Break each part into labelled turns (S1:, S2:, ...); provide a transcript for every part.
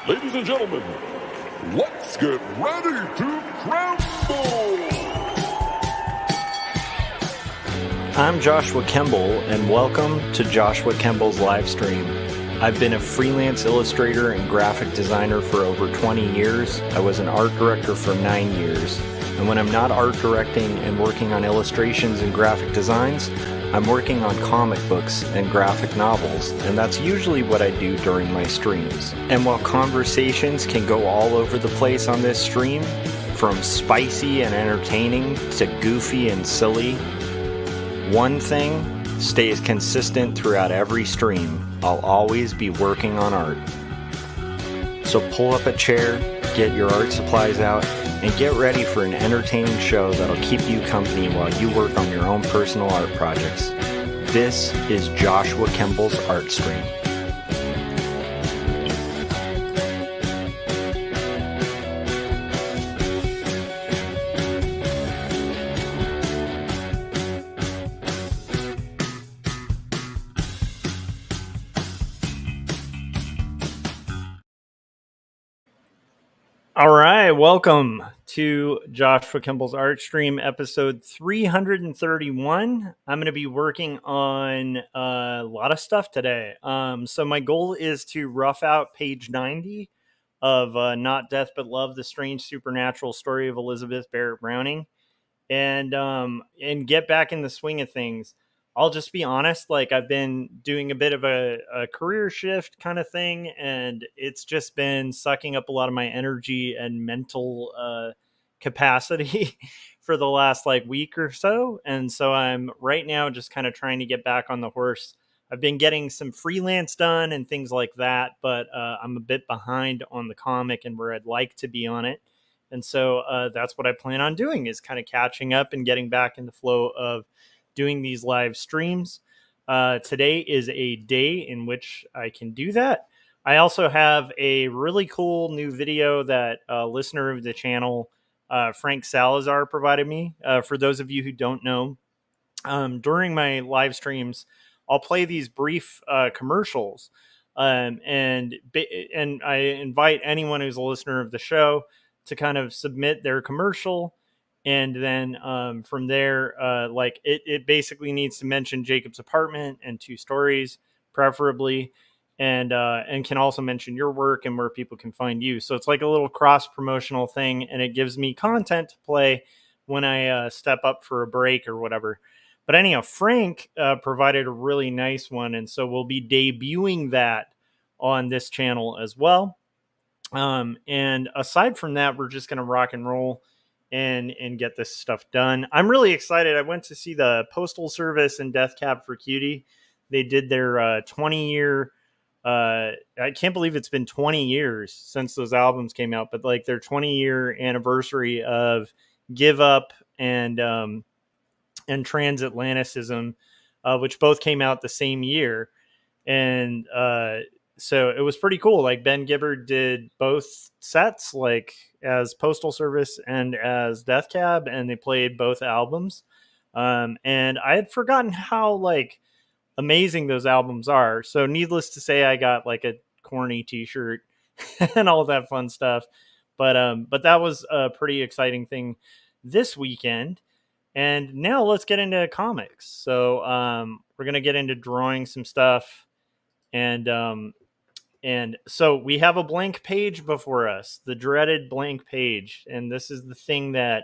S1: Ladies and gentlemen, let's get ready to crumble!
S2: I'm Joshua Kemble, and welcome to Joshua Kemble's Livestream. I've been a freelance illustrator and graphic designer for over 20 years. I was an art director for 9 years. And when I'm not art directing and working on illustrations and graphic designs, I'm working on comic books and graphic novels, and that's usually what I do during my streams. And while conversations can go all over the place on this stream, from spicy and entertaining to goofy and silly, one thing stays consistent throughout every stream. I'll always be working on art. So pull up a chair, get your art supplies out, and get ready for an entertaining show that'll keep you company while you work on your own personal art projects. This is Joshua Kemble's Art Stream. All right, welcome to Joshua Kemble's Art Stream, episode 331. I'm going to be working on a lot of stuff today. So my goal is to rough out page 90 of Not Death But Love, the Strange Supernatural Story of Elizabeth Barrett Browning, and get back in the swing of things. I'll just be honest, like I've been doing a bit of a career shift kind of thing, and it's just been sucking up a lot of my energy and mental capacity for the last like week or so. And so I'm right now just kind of trying to get back on the horse. I've been getting some freelance done and things like that, but I'm a bit behind on the comic and where I'd like to be on it. And so that's what I plan on doing, is kind of catching up and getting back in the flow of doing these live streams. Today is a day in which I can do that. I also have a really cool new video that a listener of the channel, Frank Salazar, provided me. For those of you who don't know, during my live streams, I'll play these brief commercials. And I invite anyone who's a listener of the show to kind of submit their commercial. And then from there, like it basically needs to mention Jacob's apartment and 2 stories, preferably, and can also mention your work and where people can find you. So it's like a little cross promotional thing, and it gives me content to play when I step up for a break or whatever. But anyhow, Frank provided a really nice one, and so we'll be debuting that on this channel as well. And aside from that, we're just going to rock and roll and get this stuff done. I'm really excited. I went to see the Postal Service and Death Cab for Cutie. They did their 20-year. I can't believe it's been 20 years since those albums came out, but like their 20-year anniversary of Give Up and Transatlanticism, which both came out the same year. And so it was pretty cool. Like Ben Gibbard did both sets, like as Postal Service and as Death Cab, and they played both albums. And I had forgotten how like amazing those albums are. So needless to say, I got like a corny t-shirt and all that fun stuff. But that was a pretty exciting thing this weekend. And now let's get into comics. So we're going to get into drawing some stuff. And so we have a blank page before us, the dreaded blank page. And this is the thing that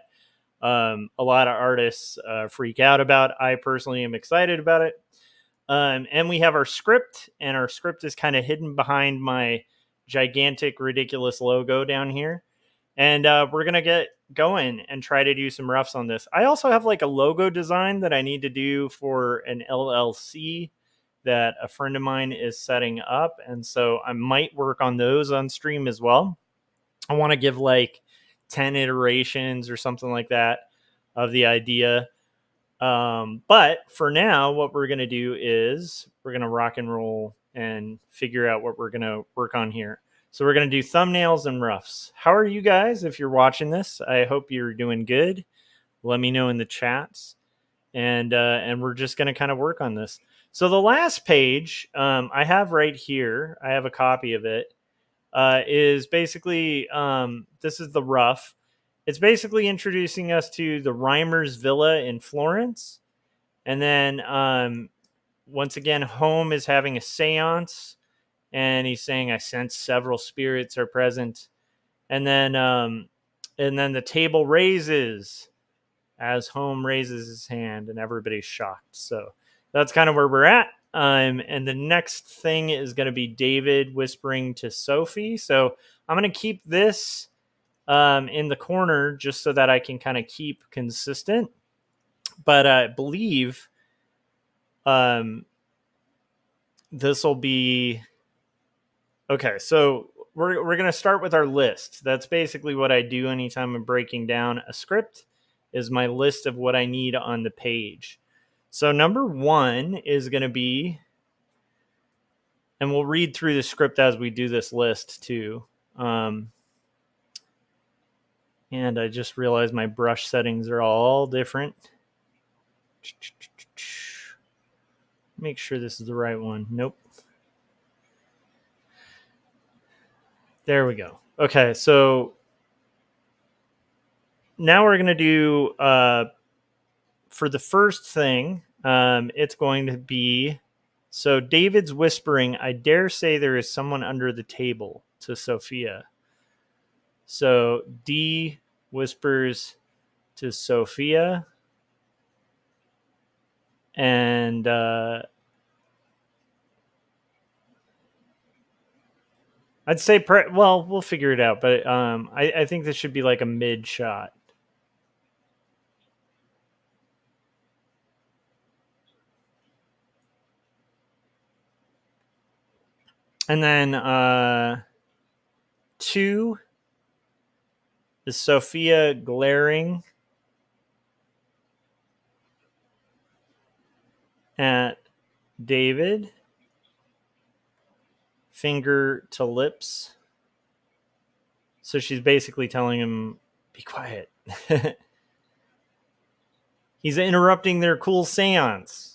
S2: a lot of artists freak out about. I personally am excited about it. And we have our script, and our script is kind of hidden behind my gigantic, ridiculous logo down here. And we're going to get going and try to do some roughs on this. I also have like a logo design that I need to do for an LLC that a friend of mine is setting up. And so I might work on those on stream as well. I want to give like 10 iterations or something like that of the idea. But for now, what we're going to do is we're going to rock and roll and figure out what we're going to work on here. So we're going to do thumbnails and roughs. How are you guys if you're watching this? I hope you're doing good. Let me know in the chats. And we're just going to kind of work on this. So the last page I have right here, I have a copy of it. is basically this is the rough. It's basically introducing us to the Reimer's Villa in Florence. And then once again, Home is having a seance. And he's saying, I sense several spirits are present. And then the table raises as Home raises his hand, and everybody's shocked. So that's kind of where we're at. And the next thing is going to be David whispering to Sophie. So I'm going to keep this in the corner just so that I can kind of keep consistent. But I believe this will be okay. So we're going to start with our list. That's basically what I do anytime I'm breaking down a script, is my list of what I need on the page. So number 1 is going to be, and we'll read through the script as we do this list too. And I just realized my brush settings are all different. Make sure this is the right one. Nope. There we go. Okay, so now we're going to do, for the first thing, it's going to be, so David's whispering, I dare say there is someone under the table, to Sophia. So D whispers to Sophia. And I'd say, well, we'll figure it out. But I think this should be like a mid shot. And then 2 is Sophia glaring at David, finger to lips. So she's basically telling him, be quiet. He's interrupting their cool seance.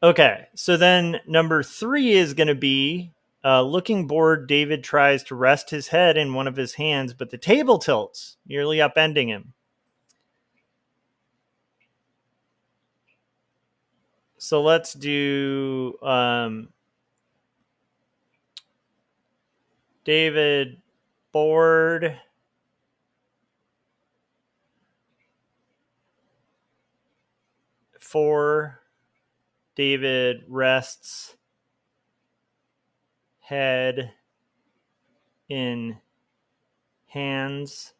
S2: Okay, so then number 3 is going to be, looking bored, David tries to rest his head in one of his hands, but the table tilts, nearly upending him. So let's do David bored. Four, David rests head in hands.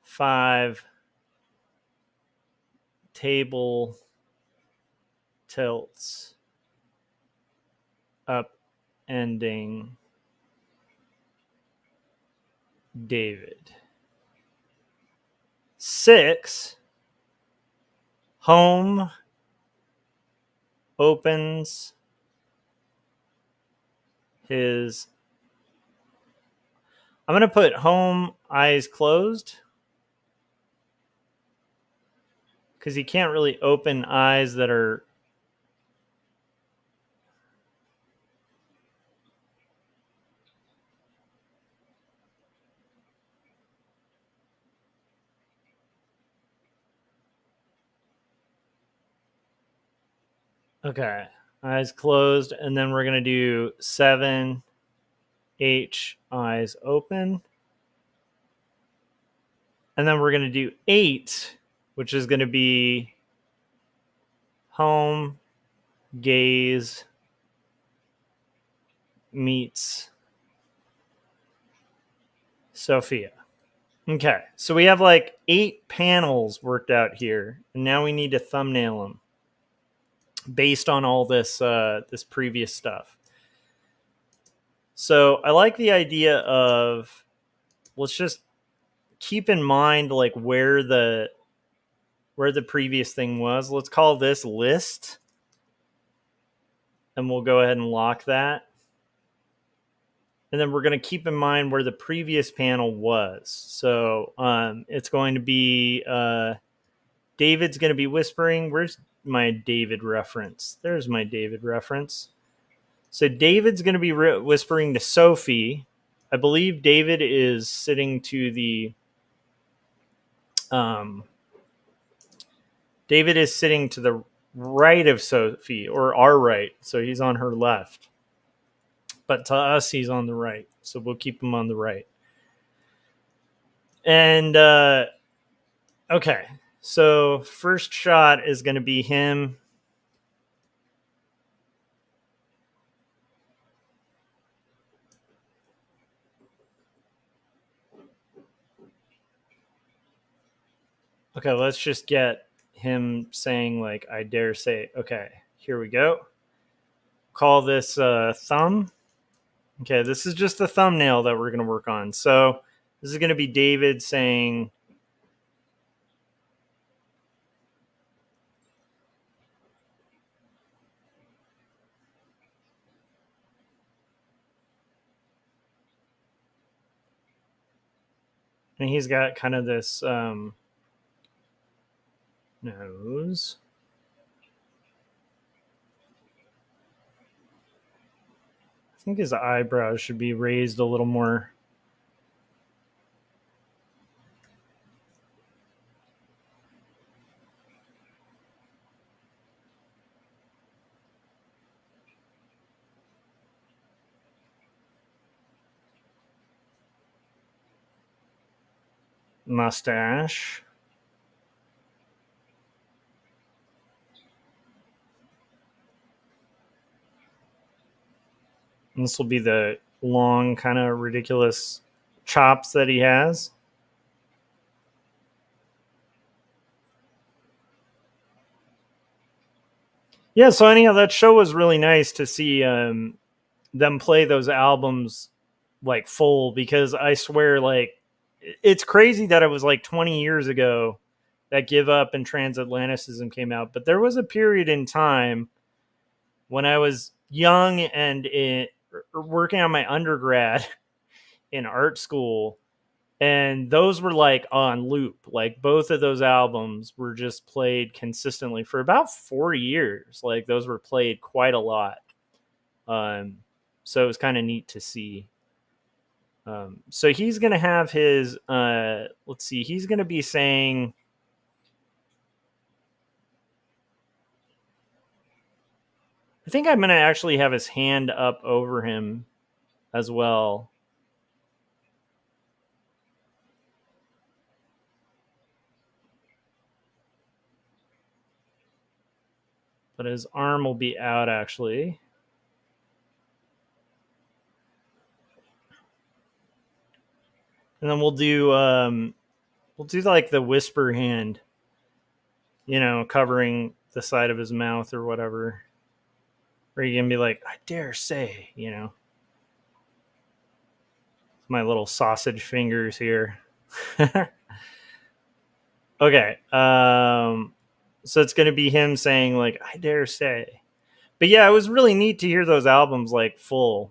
S2: 5, table tilts up ending David. 6, Home opens his, I'm going to put Home eyes closed, because he can't really open eyes that are, okay, eyes closed. And then we're going to do 7, H eyes open. And then we're going to do 8, which is going to be Home gaze meets Sophia. Okay, so we have like 8 panels worked out here, and now we need to thumbnail them based on all this this previous stuff. So I like the idea of, let's just keep in mind like where the previous thing was. Let's call this list, and we'll go ahead and lock that. And then we're going to keep in mind where the previous panel was. So it's going to be, David's going to be whispering. Where's my David reference? There's my David reference. So David's going to be whispering to Sophie. I believe David is sitting to the David is sitting to the right of Sophie, or our right. So he's on her left. But to us, he's on the right. So we'll keep him on the right. And okay. So first shot is going to be him. Okay, let's just get him saying, like, I dare say. Okay, here we go. Call this thumb. Okay, this is just the thumbnail that we're going to work on. So this is going to be David saying, and he's got kind of this nose. I think his eyebrows should be raised a little more. Mustache. And this will be the long, kind of ridiculous chops that he has. Yeah, so anyhow, that show was really nice to see them play those albums like full, because I swear, like, it's crazy that it was like 20 years ago that Give Up and Transatlanticism came out, but there was a period in time when I was young and working on my undergrad in art school, and those were like on loop. Like both of those albums were just played consistently for about 4 years. Like those were played quite a lot. So it was kind of neat to see. So he's going to have his, let's see, he's going to be saying, I think I'm going to actually have his hand up over him as well. But his arm will be out actually. And then we'll do like the whisper hand, covering the side of his mouth or whatever. Or you can be like, I dare say, my little sausage fingers here. Okay. So it's going to be him saying, like, I dare say. But yeah, it was really neat to hear those albums like full,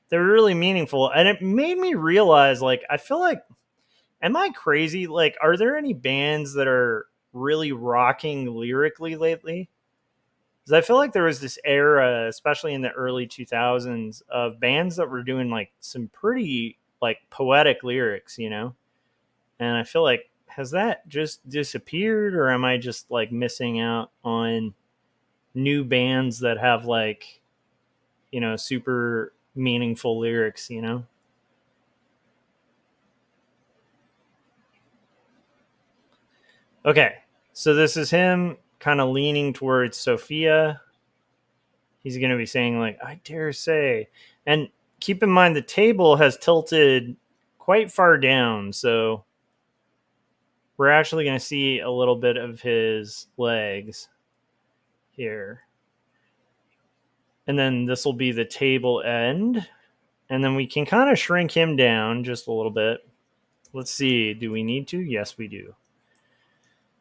S2: they were really meaningful. And it made me realize, like, I feel like, am I crazy? Like, are there any bands that are really rocking lyrically lately? Because I feel like there was this era, especially in the early 2000s, of bands that were doing like some pretty like poetic lyrics, And I feel like, has that just disappeared, or am I just like missing out on new bands that have like, super meaningful lyrics? Okay, so this is him kind of leaning towards Sophia. He's going to be saying, like, I dare say. And keep in mind, the table has tilted quite far down. So we're actually going to see a little bit of his legs here. And then this will be the table end. And then we can kind of shrink him down just a little bit. Let's see. Do we need to? Yes, we do.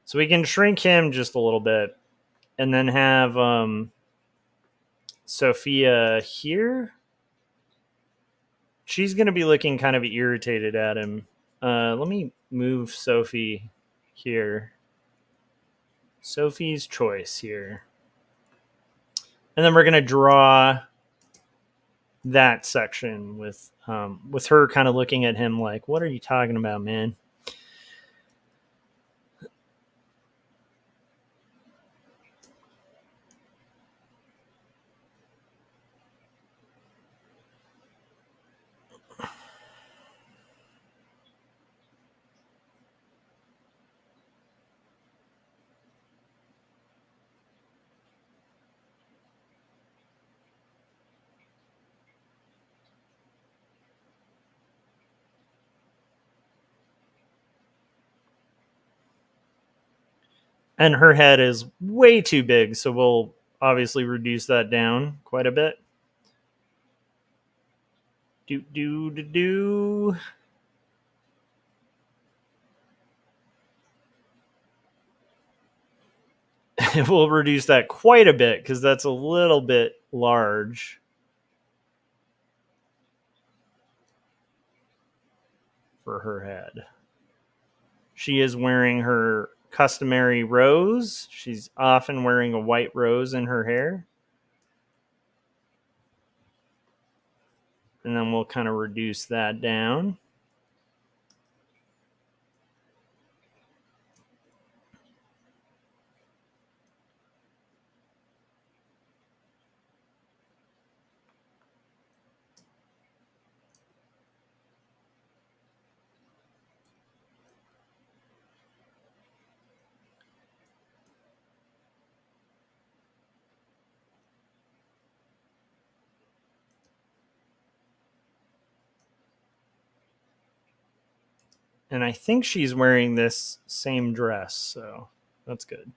S2: So we can shrink him just a little bit. And then have Sophia here. She's going to be looking kind of irritated at him. Let me move Sophie here. Sophie's choice here. And then we're going to draw that section with her kind of looking at him like, what are you talking about, man? And her head is way too big, so we'll obviously reduce that down quite a bit. Do. We'll reduce that quite a bit because that's a little bit large for her head. She is wearing her customary rose. She's often wearing a white rose in her hair. And then we'll kind of reduce that down. And I think she's wearing this same dress, so that's good.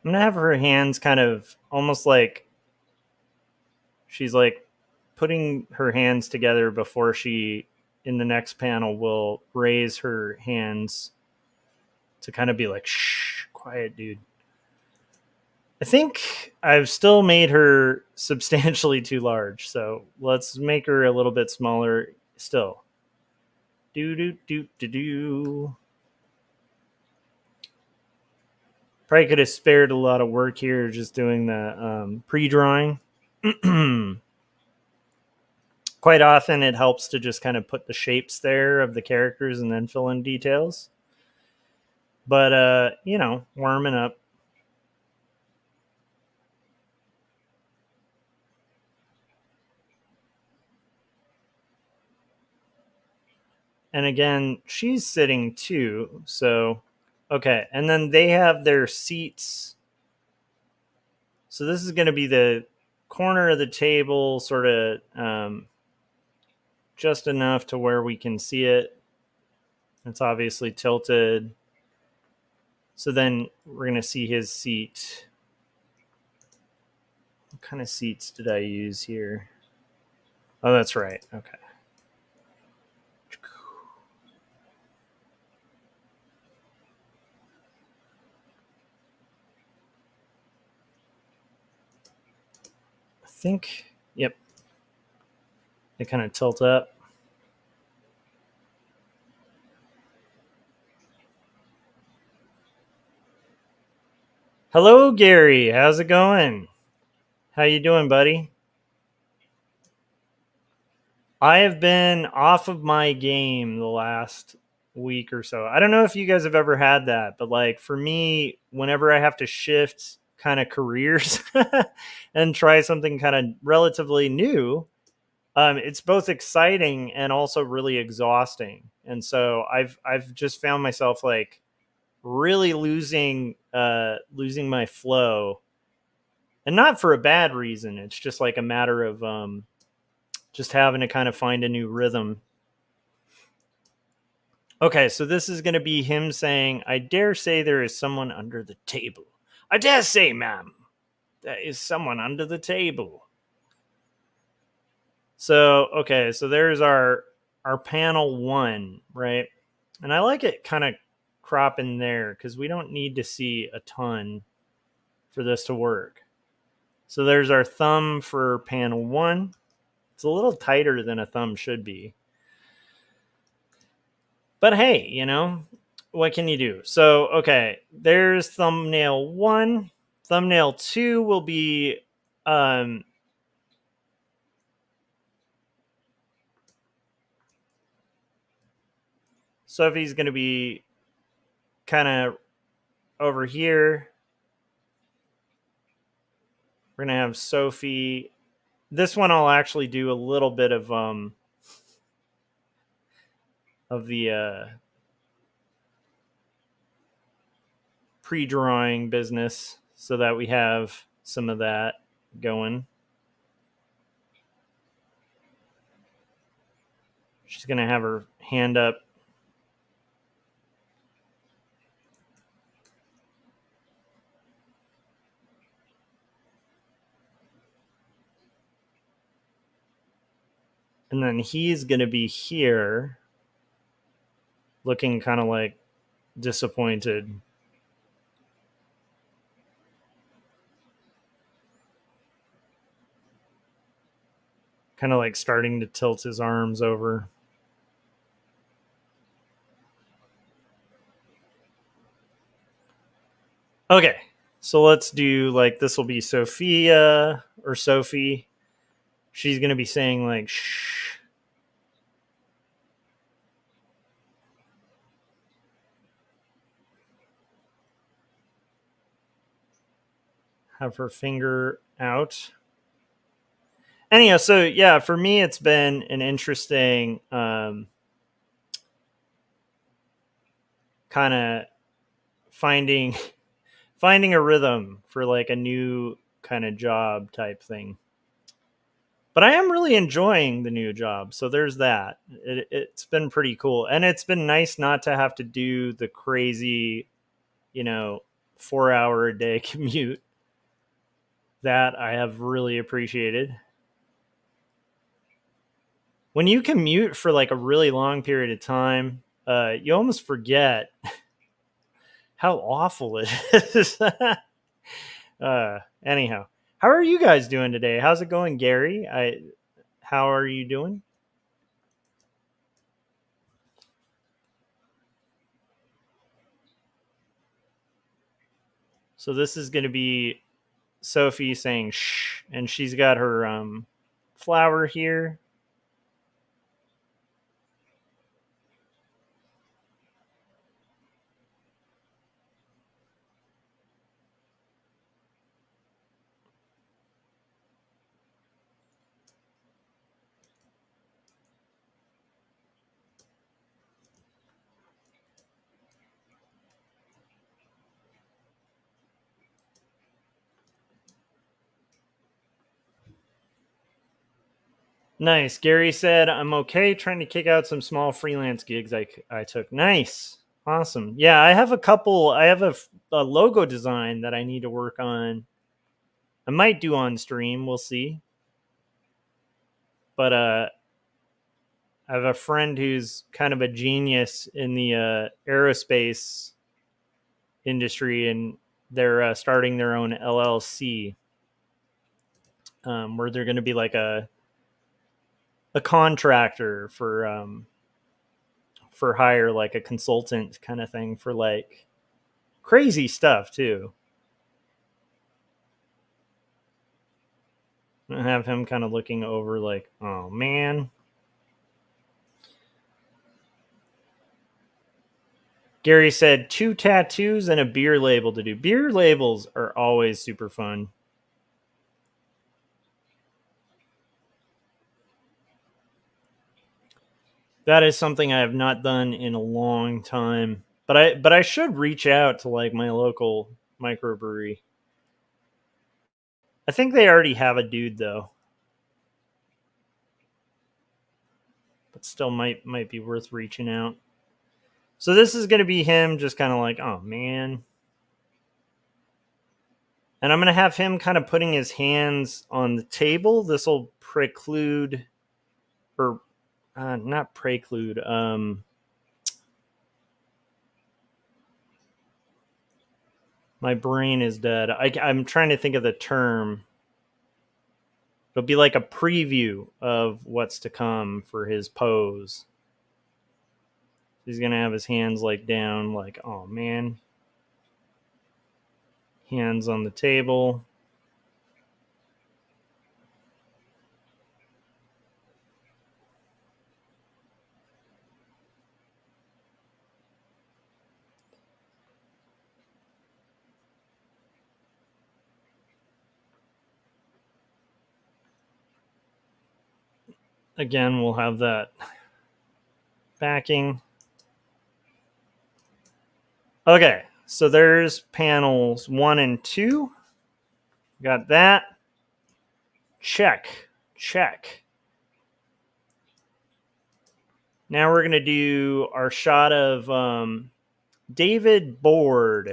S2: I'm going to have her hands kind of almost like she's like putting her hands together before she, in the next panel, will raise her hands to kind of be like, shh, quiet, dude. I think I've still made her substantially too large, so let's make her a little bit smaller still. Do. Probably could have spared a lot of work here just doing the pre-drawing. Quite often it helps to just kind of put the shapes there of the characters and then fill in details. But, warming up. And again, she's sitting too. So, okay. And then they have their seats. So this is going to be the corner of the table, sort of just enough to where we can see it. It's obviously tilted. So then we're going to see his seat. What kind of seats did I use here? Oh, that's right. Okay. I think, yep. They kind of tilt up. Hello, Gary. How's it going? How you doing, buddy? I have been off of my game the last week or so. I don't know if you guys have ever had that, but like for me, whenever I have to shift kind of careers and try something kind of relatively new, it's both exciting and also really exhausting. And so I've just found myself like really losing my flow, and not for a bad reason. It's just like a matter of just having to kind of find a new rhythm. Okay, so this is going to be him saying, I dare say there is someone under the table. I dare say, ma'am, there is someone under the table. So, okay, so there's our panel one, right? And I like it kind of cropping there because we don't need to see a ton for this to work. So there's our thumb for panel one. It's a little tighter than a thumb should be. But hey, what can you do? So, okay, there's thumbnail 1. Thumbnail 2 will be Sophie's going to be kind of over here. We're going to have Sophie. This one I'll actually do a little bit of the pre-drawing business so that we have some of that going. She's going to have her hand up. And then he's going to be here looking kind of like disappointed. Kind of like starting to tilt his arms over. Okay, so let's do like this will be Sophia or Sophie. She's going to be saying like shh. Have her finger out. Anyhow, so yeah, for me it's been an interesting kind of finding a rhythm for like a new kind of job type thing. But I am really enjoying the new job, so there's that. It's been pretty cool, and it's been nice not to have to do the crazy, 4-hour a day commute. That I have really appreciated. When you commute for like a really long period of time, you almost forget how awful it is. Anyhow, how are you guys doing today? How's it going, Gary? How are you doing? So this is going to be Sophie saying shh, and she's got her flower here. Nice. Gary said, I'm okay trying to kick out some small freelance gigs I took. Nice. Awesome. Yeah, I have a couple. I have a logo design that I need to work on. I might do on stream. We'll see. But I have a friend who's kind of a genius in the aerospace industry, and they're starting their own LLC where they're going to be like a contractor for hire, like a consultant kind of thing for like crazy stuff too. I have him kind of looking over like, oh man. Gary said 2 tattoos and a beer label to do. Beer labels are always super fun. That is something I have not done in a long time. But I should reach out to like my local microbrewery. I think they already have a dude though. But still might be worth reaching out. So this is going to be him just kind of like, oh man. And I'm going to have him kind of putting his hands on the table. This will preclude, or not preclude. My brain is dead. I'm trying to think of the term. It'll be like a preview of what's to come for his pose. He's going to have his hands like down, like, oh man. Hands on the table. Again, we'll have that backing. Okay, so there's panels 1 and 2. Got that. Check. Check. Now we're going to do our shot of David Board.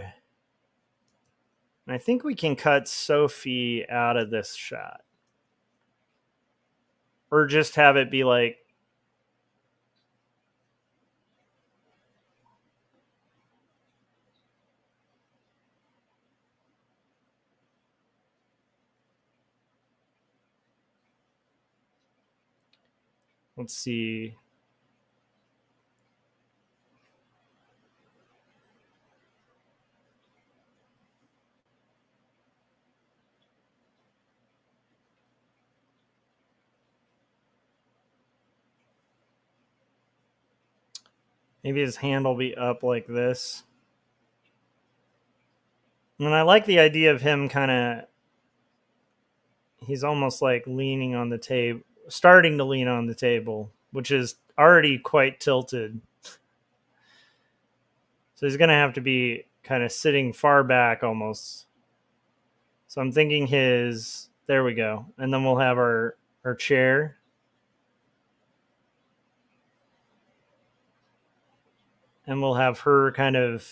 S2: And I think we can cut Sophie out of this shot. Or just have it be like, let's see. Maybe his hand will be up like this. And I like the idea of him kind of, he's almost like leaning on the table, starting to lean on the table, which is already quite tilted. So he's going to have to be kind of sitting far back almost. So I'm thinking there we go. And then we'll have our chair. And we'll have her kind of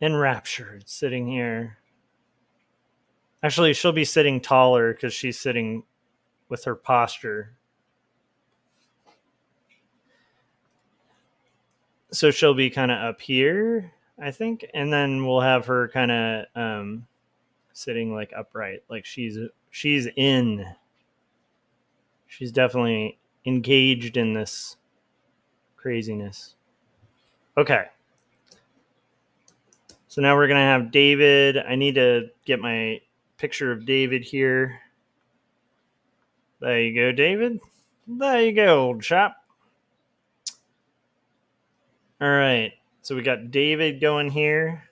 S2: enraptured sitting here. Actually, she'll be sitting taller because she's sitting with her posture. So she'll be kind of up here, I think. And then we'll have her kind of sitting like upright. Like she's in. She's definitely engaged in this craziness. Okay. So now we're going to have David. I need to get my picture of David here. There you go, David. There you go, old chap. All right. So we got David going here.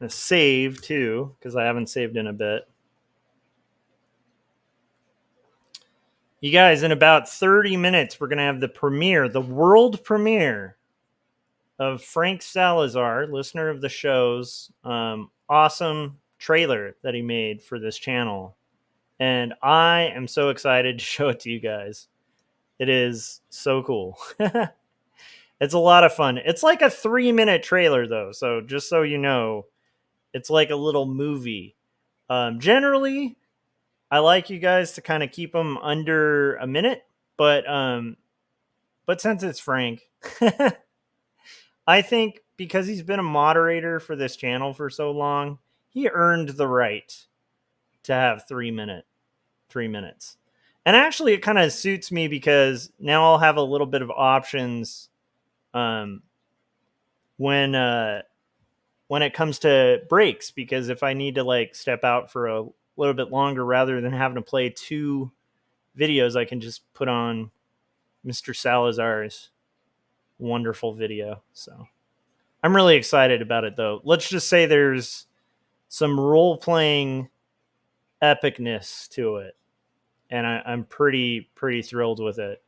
S2: A save, too, because I haven't saved in a bit. You guys, in about 30 minutes, we're going to have the premiere, the world premiere of Frank Salazar, listener of the show's awesome trailer that he made for this channel. And I am so excited to show it to you guys. It is so cool. It's a lot of fun. It's like a 3-minute trailer, though. So just so you know, it's like a little movie. Generally, I like you guys to kind of keep them under a minute. But since it's Frank, I think because he's been a moderator for this channel for so long, he earned the right to have 3 minutes. And actually, it kind of suits me because now I'll have a little bit of options when it comes to breaks, because if I need to like step out for a little bit longer rather than having to play 2 videos, I can just put on Mr. Salazar's wonderful video. So I'm really excited about it, though. Let's just say there's some role-playing epicness to it, and I'm pretty thrilled with it.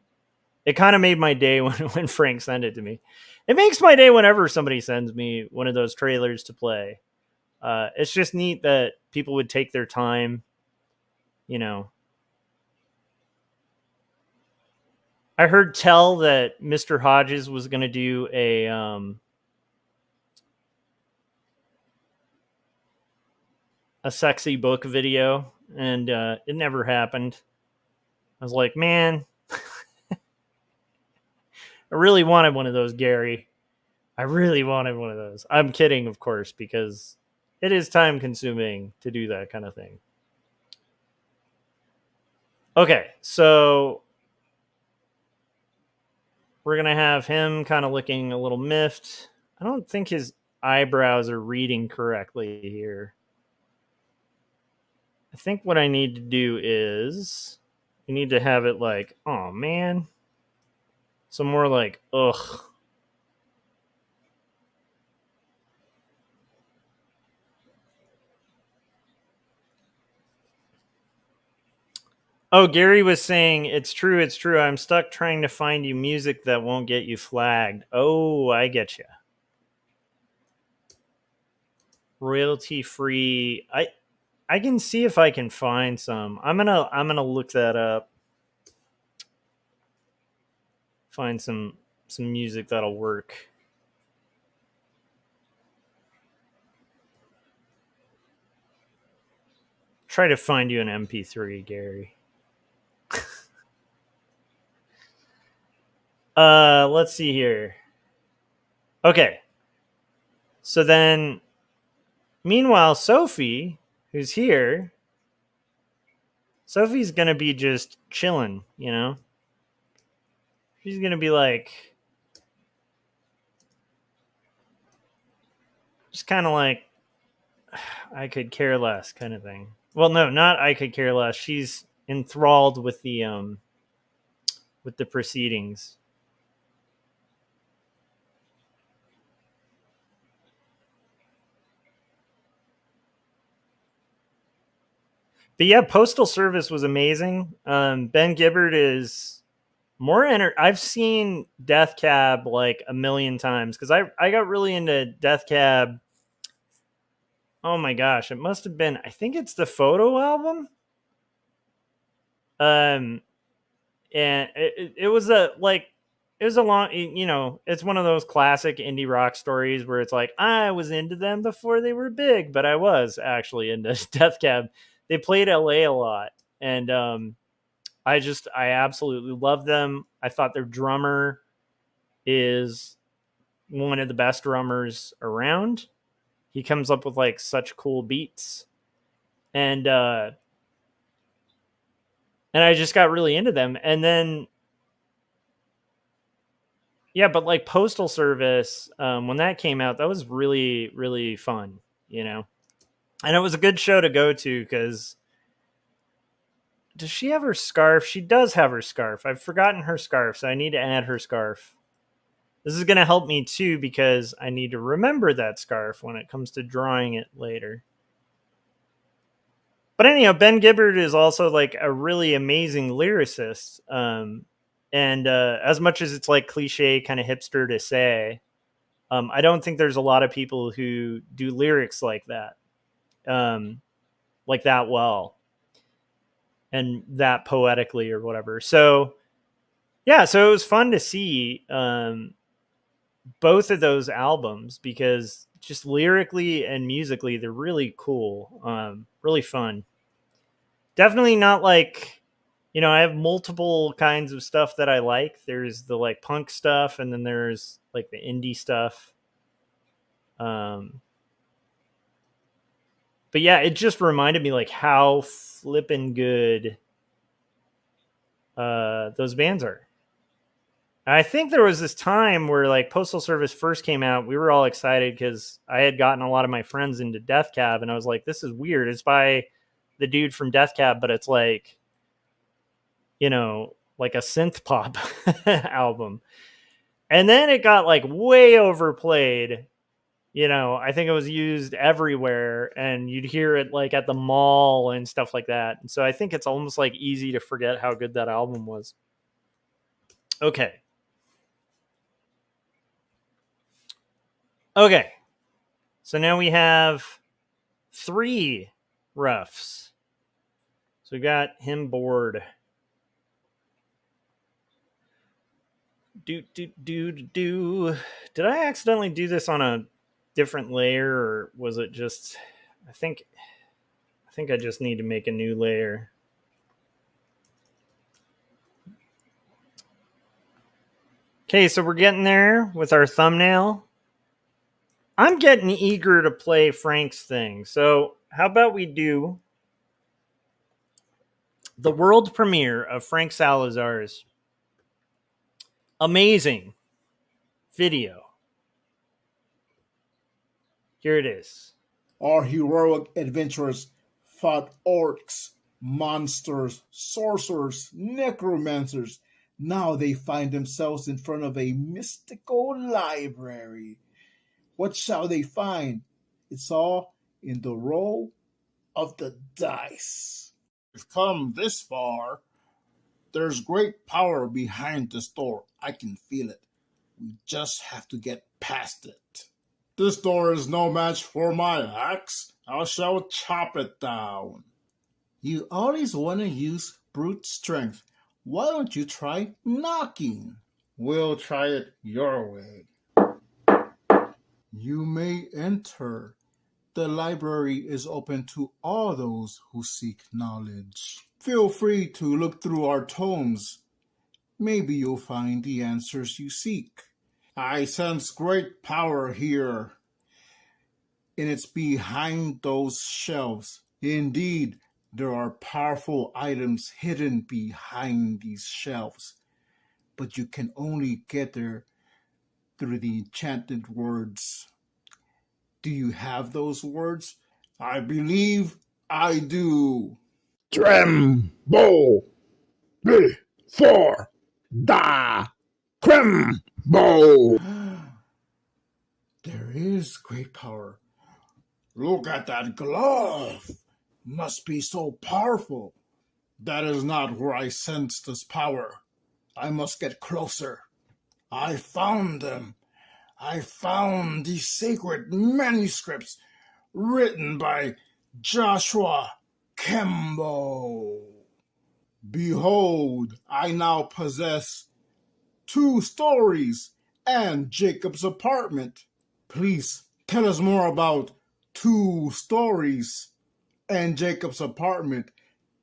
S2: It kind of made my day when Frank sent it to me. It makes my day whenever somebody sends me one of those trailers to play. It's just neat that people would take their time, you know. I heard tell that Mr. Hodges was going to do a sexy book video, and it never happened. I was like, man, I really wanted one of those, Gary. I really wanted one of those. I'm kidding, of course, because it is time consuming to do that kind of thing. Okay, so we're going to have him kind of looking a little miffed. I don't think his eyebrows are reading correctly here. I think what I need to do is you need to have it like, oh man. So more like, ugh. Oh, Gary was saying, it's true, it's true. I'm stuck trying to find you music that won't get you flagged. Oh, I get you. Royalty free. I can see if I can find some. I'm gonna look that up. Find some music that'll work. Try to find you an MP3, Gary. Let's see here. Okay. So then meanwhile, Sophie, who's here, Sophie's gonna be just chilling, you know? She's gonna be like just kind of like I could care less kind of thing. Well, no, not I could care less. She's enthralled with the proceedings. But yeah, Postal Service was amazing. Ben Gibbard is more I've seen Death Cab like a million times because I got really into Death Cab. Oh my gosh, it must have been. I think it's the photo album. Um, and it was a like it was a long, you know, it's one of those classic indie rock stories where it's like I was into them before they were big, but I was actually into Death Cab. They played LA a lot, and I absolutely love them. I thought their drummer is one of the best drummers around. He comes up with like such cool beats, and I just got really into them. And then yeah, but like Postal Service, when that came out, that was really really fun, you know. And it was a good show to go to because does she have her scarf? She does have her scarf. I've forgotten her scarf, so I need to add her scarf. This is going to help me too because I need to remember that scarf when it comes to drawing it later. But anyhow, Ben Gibbard is also like a really amazing lyricist. And as much as it's like cliche, kind of hipster to say, I don't think there's a lot of people who do lyrics like that well, and that poetically or whatever. So yeah, so it was fun to see both of those albums because just lyrically and musically, they're really cool, really fun. Definitely not like, you know, I have multiple kinds of stuff that I like. There's the like punk stuff, and then there's like the indie stuff. Um, but yeah, it just reminded me like how flippin' good those bands are. I think there was this time where like Postal Service first came out, we were all excited because I had gotten a lot of my friends into Death Cab, and I was like, this is weird. It's by the dude from Death Cab, but it's like, you know, like a synth pop album. And then it got like way overplayed. You know, I think it was used everywhere and you'd hear it like at the mall and stuff like that. And so I think it's almost like easy to forget how good that album was. Okay. Okay. So now we have 3 roughs. So we got him bored. Do. Did I accidentally do this on a different layer, or was it just I think I just need to make a new layer. Okay, so we're getting there with our thumbnail. I'm getting eager to play Frank's thing. So how about we do the world premiere of Frank Salazar's amazing video. Here it is.
S3: Our heroic adventurers fought orcs, monsters, sorcerers, necromancers. Now they find themselves in front of a mystical library. What shall they find? It's all in the roll of the dice. We've come this far. There's great power behind this door. I can feel it. We just have to get past it. This door is no match for my axe. I shall chop it down. You always want to use brute strength. Why don't you try knocking? We'll try it your way. You may enter. The library is open to all those who seek knowledge. Feel free to look through our tomes. Maybe you'll find the answers you seek. I sense great power here, and it's behind those shelves. Indeed, there are powerful items hidden behind these shelves, but you can only get there through the enchanted words. Do you have those words? I believe I do.
S1: Tremble before the Cremble.
S3: There is great power. Look at that glove. Must be so powerful. That is not where I sense this power. I must get closer. I found them. I found the sacred manuscripts written by Joshua Kemble. Behold, I now possess 2 stories and Jacob's apartment. Please tell us more about 2 stories and Jacob's apartment,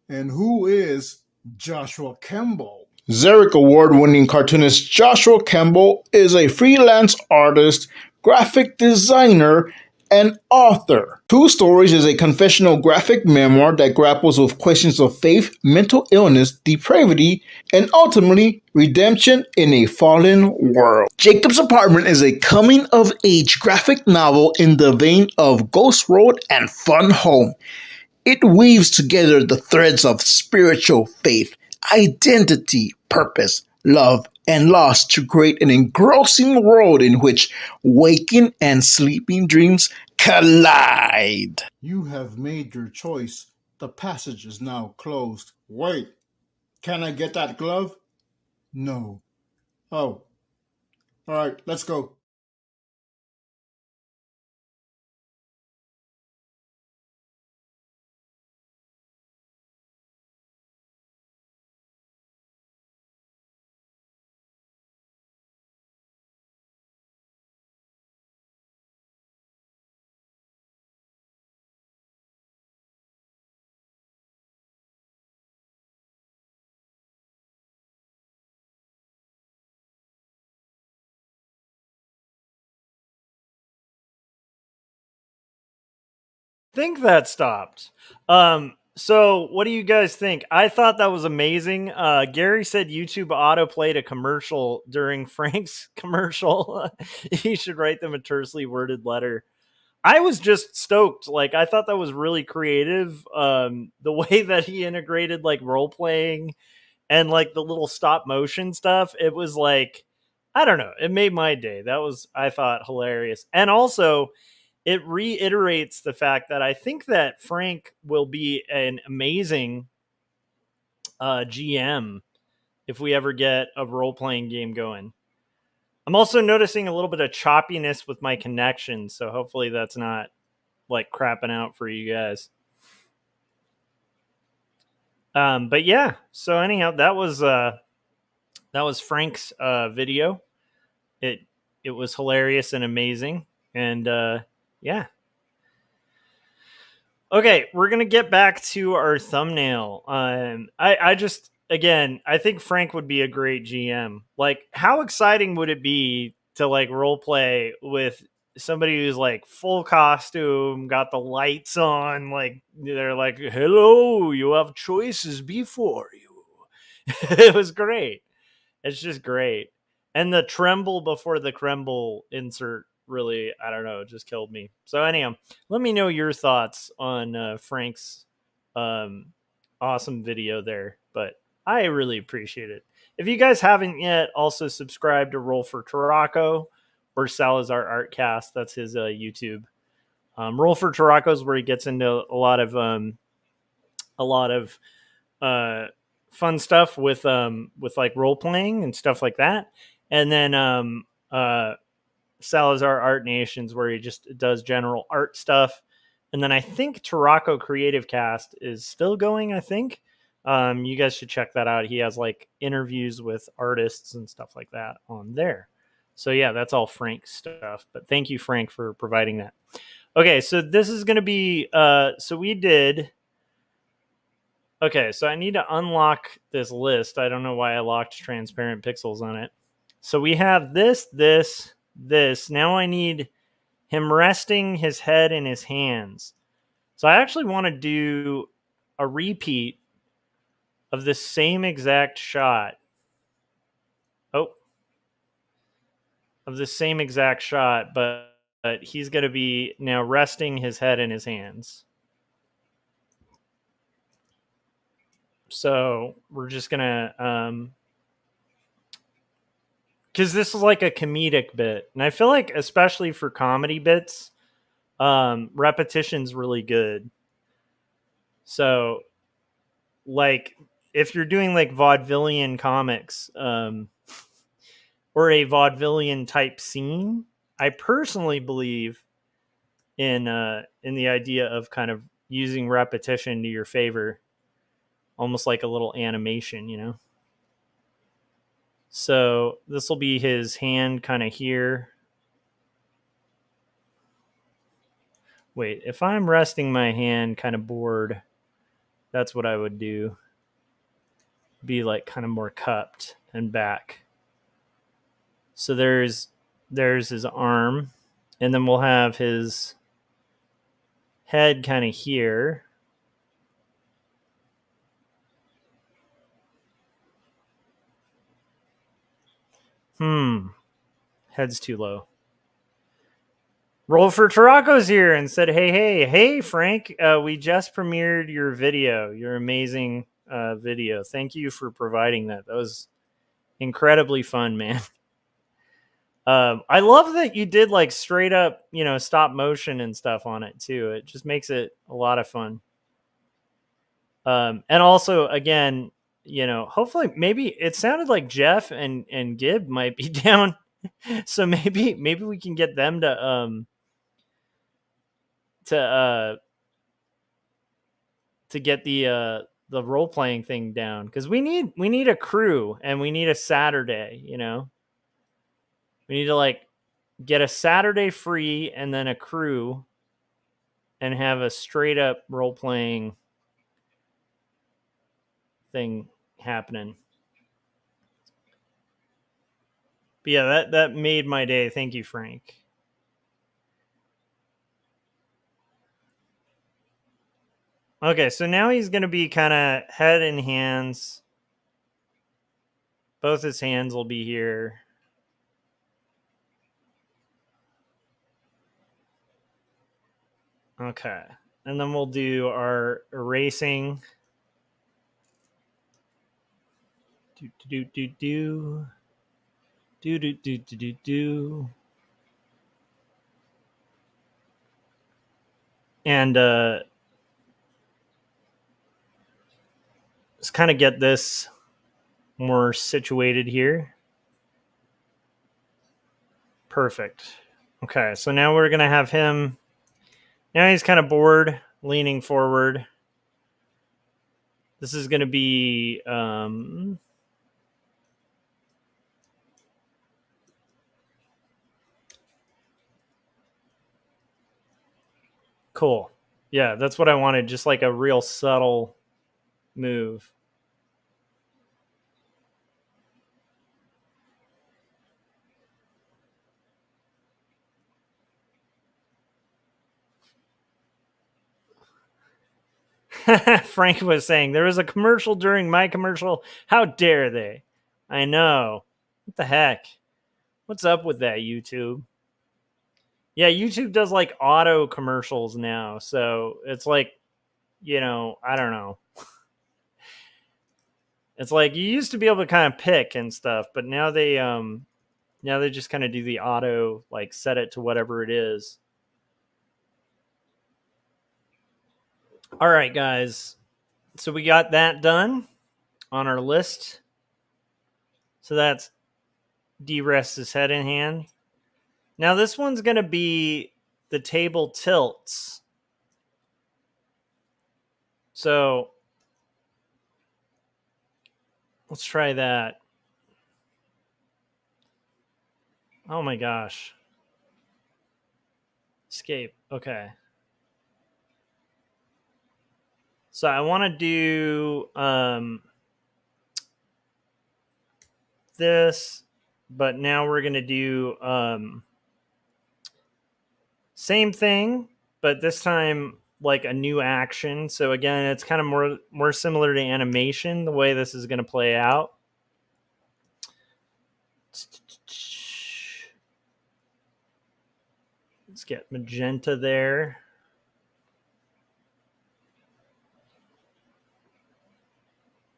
S3: and who is Joshua Kemble? Xeric Award-winning cartoonist Joshua Kemble is a freelance artist, graphic designer, and author. 2 Stories is a confessional graphic memoir that grapples with questions of faith, mental illness, depravity, and ultimately redemption in a fallen world. Jacob's Apartment is a coming-of-age graphic novel in the vein of Ghost Road and Fun Home. It weaves together the threads of spiritual faith, identity, purpose, love, and loss to create an engrossing world in which waking and sleeping dreams collide. You have made your choice. The passage is now closed. Wait, can I get that glove? No. Oh. All right, let's go.
S2: Think that stopped. So what do you guys think? I thought that was amazing. Gary said YouTube auto played a commercial during Frank's commercial. He should write them a tersely worded letter. I was just stoked. Like, I thought that was really creative. The way that he integrated like role playing and like the little stop motion stuff, it was like, I don't know, it made my day. That was, I thought, hilarious. And also, it reiterates the fact that I think that Frank will be an amazing GM if we ever get a role playing game going. I'm also noticing a little bit of choppiness with my connection, so hopefully that's not like crapping out for you guys. But yeah, so anyhow, that was Frank's video. It was hilarious and amazing, and yeah. Okay, we're gonna get back to our thumbnail. I just again, I think Frank would be a great GM. Like, how exciting would it be to like role play with somebody who's like full costume, got the lights on, like they're like, hello, you have choices before you. It was great. It's just great. And the tremble before the cremble insert really, I don't know, just killed me. So anyhow, let me know your thoughts on Frank's um, awesome video there. But I really appreciate it. If you guys haven't yet, also subscribe to Roll for Tarako or Salazar Artcast. That's his YouTube. Roll for Tarako is where he gets into a lot of uh, fun stuff with like role playing and stuff like that. And then Salazar Art Nations, where he just does general art stuff. And then I think Tarako Creative Cast is still going. I think you guys should check that out. He has like interviews with artists and stuff like that on there. So yeah, that's all Frank's stuff. But thank you, Frank, for providing that. Okay, so this is going to be so we did. Okay, so I need to unlock this list. I don't know why I locked transparent pixels on it. So we have this, this, this. Now I need him resting his head in his hands. So I actually want to do a repeat of the same exact shot. Oh, of the same exact shot, but he's going to be now resting his head in his hands. So we're just going to because this is like a comedic bit, and I feel like especially for comedy bits, repetition's really good. So like if you're doing like vaudevillian comics or a vaudevillian type scene, I personally believe in the idea of kind of using repetition to your favor, almost like a little animation, you know. So this will be his hand kind of here. Wait, if I'm resting my hand kind of bored, that's what I would do. Be like kind of more cupped and back. So there's his arm, and then we'll have his head kind of here. Head's too low. Roll for Tarako's here and said, hey, Frank, we just premiered your video, your amazing video. Thank you for providing that. That was incredibly fun, man. I love that you did like straight up, you know, stop motion and stuff on it too. It just makes it a lot of fun. And also, again, you know, hopefully, maybe it sounded like Jeff and Gib might be down, so maybe we can get them to get the role playing thing down, because we need a crew and we need a Saturday. You know, we need to like get a Saturday free and then a crew and have a straight up role playing thing happening. But yeah, that made my day. Thank you, Frank. Okay, so now he's going to be kind of head and hands. Both his hands will be here. Okay, and then we'll do our erasing. Do. And let's kind of get this more situated here. Perfect. Okay, so now we're going to have him. Now he's kind of bored, leaning forward. This is going to be cool. Yeah, that's what I wanted. Just like a real subtle move. Frank was saying there was a commercial during my commercial. How dare they? I know. What the heck? What's up with that, YouTube? Yeah, YouTube does like auto commercials now. So it's like, I don't know. It's like you used to be able to kind of pick and stuff, but now they just kind of do the auto, like set it to whatever it is. All right, guys. So we got that done on our list. So that's de-rest his head in hand. Now this one's going to be the table tilts. So let's try that. Oh my gosh. Escape. Okay. So I want to do this, but now we're going to do same thing, but this time like a new action. So again, it's kind of more similar to animation, the way this is going to play out. Let's get magenta there.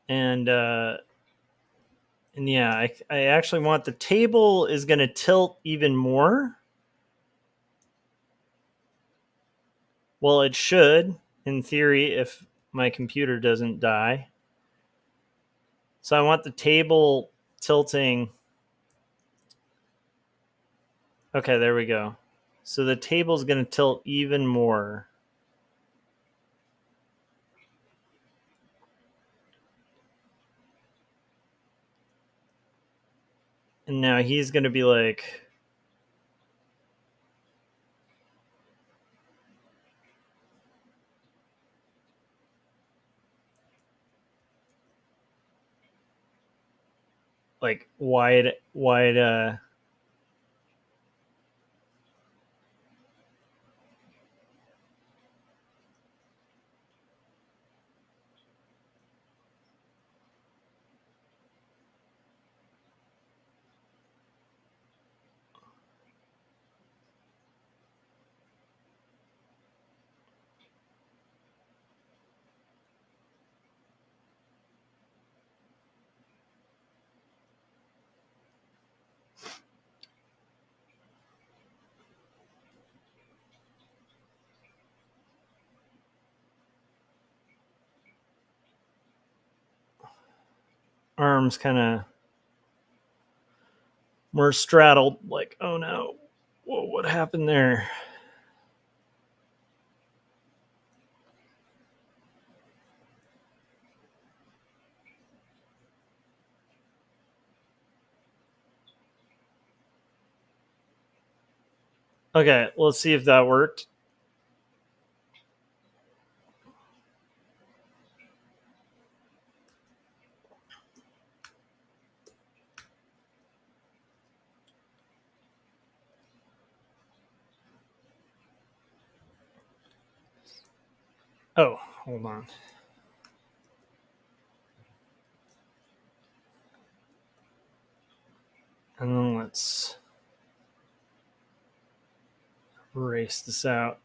S2: And yeah, I actually want the table is going to tilt even more. Well, it should, in theory, if my computer doesn't die. So I want the table tilting. Okay, there we go. So the table is going to tilt even more. And now he's going to be like... like wide arms kind of more straddled, like, oh no, whoa, what happened there? Okay, let's see if that worked. Oh, hold on. And then let's erase this out.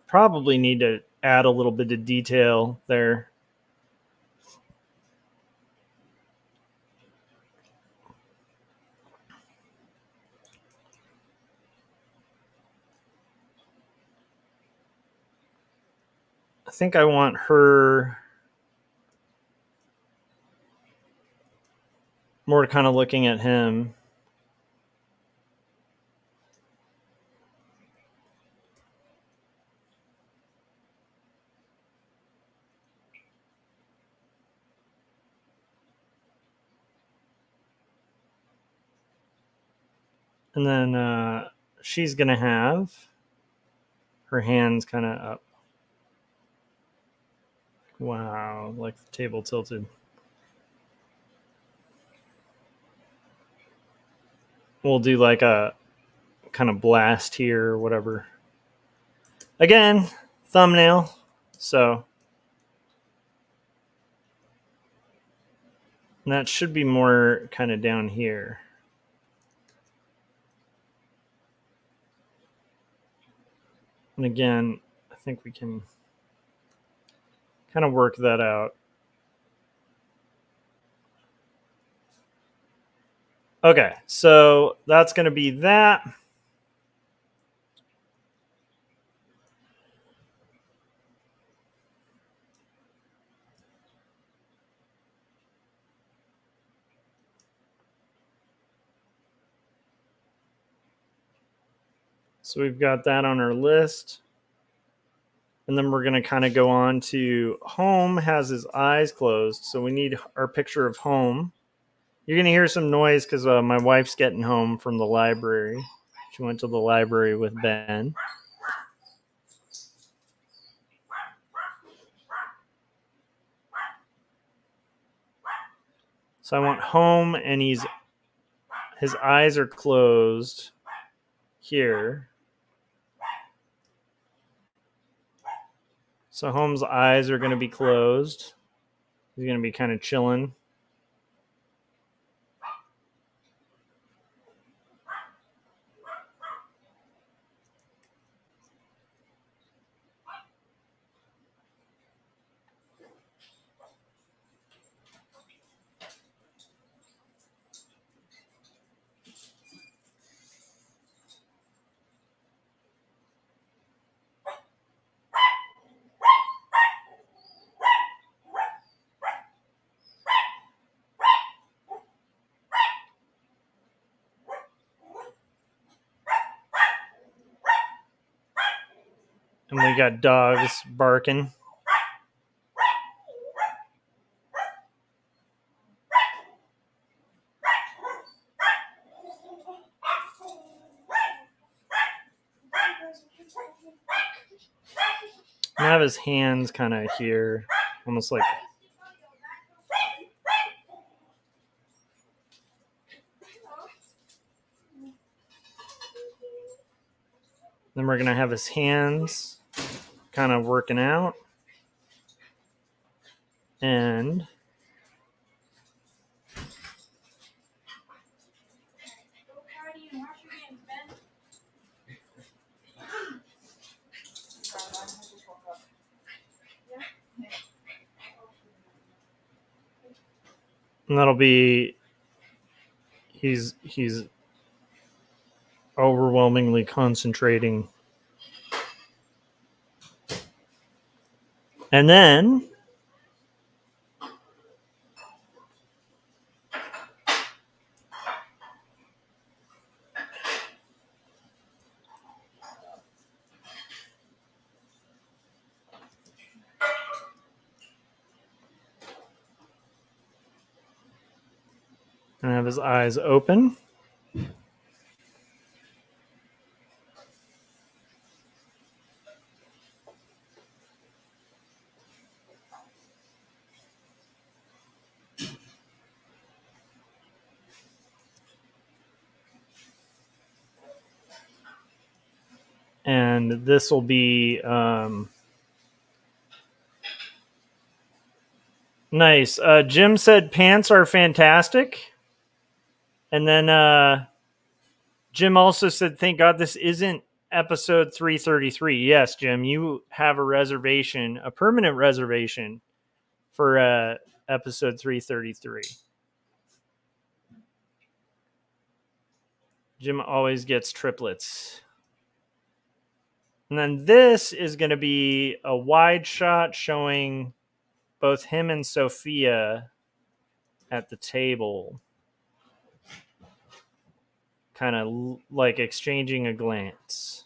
S2: Probably need to add a little bit of detail there. I think I want her more kind of looking at him. And then she's going to have her hands kind of up. Wow, like the table tilted. We'll do like a kind of blast here or whatever. Again, thumbnail. So and that should be more kind of down here. And again, I think we can kind of work that out. Okay, so that's going to be that. So we've got that on our list. And then we're going to kind of go on to home has his eyes closed. So we need our picture of home. You're going to hear some noise because my wife's getting home from the library. She went to the library with Ben. So I want home, and his eyes are closed here. So home's eyes are going to be closed. He's going to be kind of chilling. And we got dogs barking. And I have his hands kind of here, almost like. Then we're going to have his hands kind of working out. And that'll be he's overwhelmingly concentrating. And then and have his eyes open. And this will be nice. Jim said pants are fantastic. And then Jim also said, thank God this isn't episode 333. Yes, Jim, you have a reservation, a permanent reservation for episode 333. Jim always gets triplets. And then this is going to be a wide shot showing both him and Sophia at the table, kind of like exchanging a glance.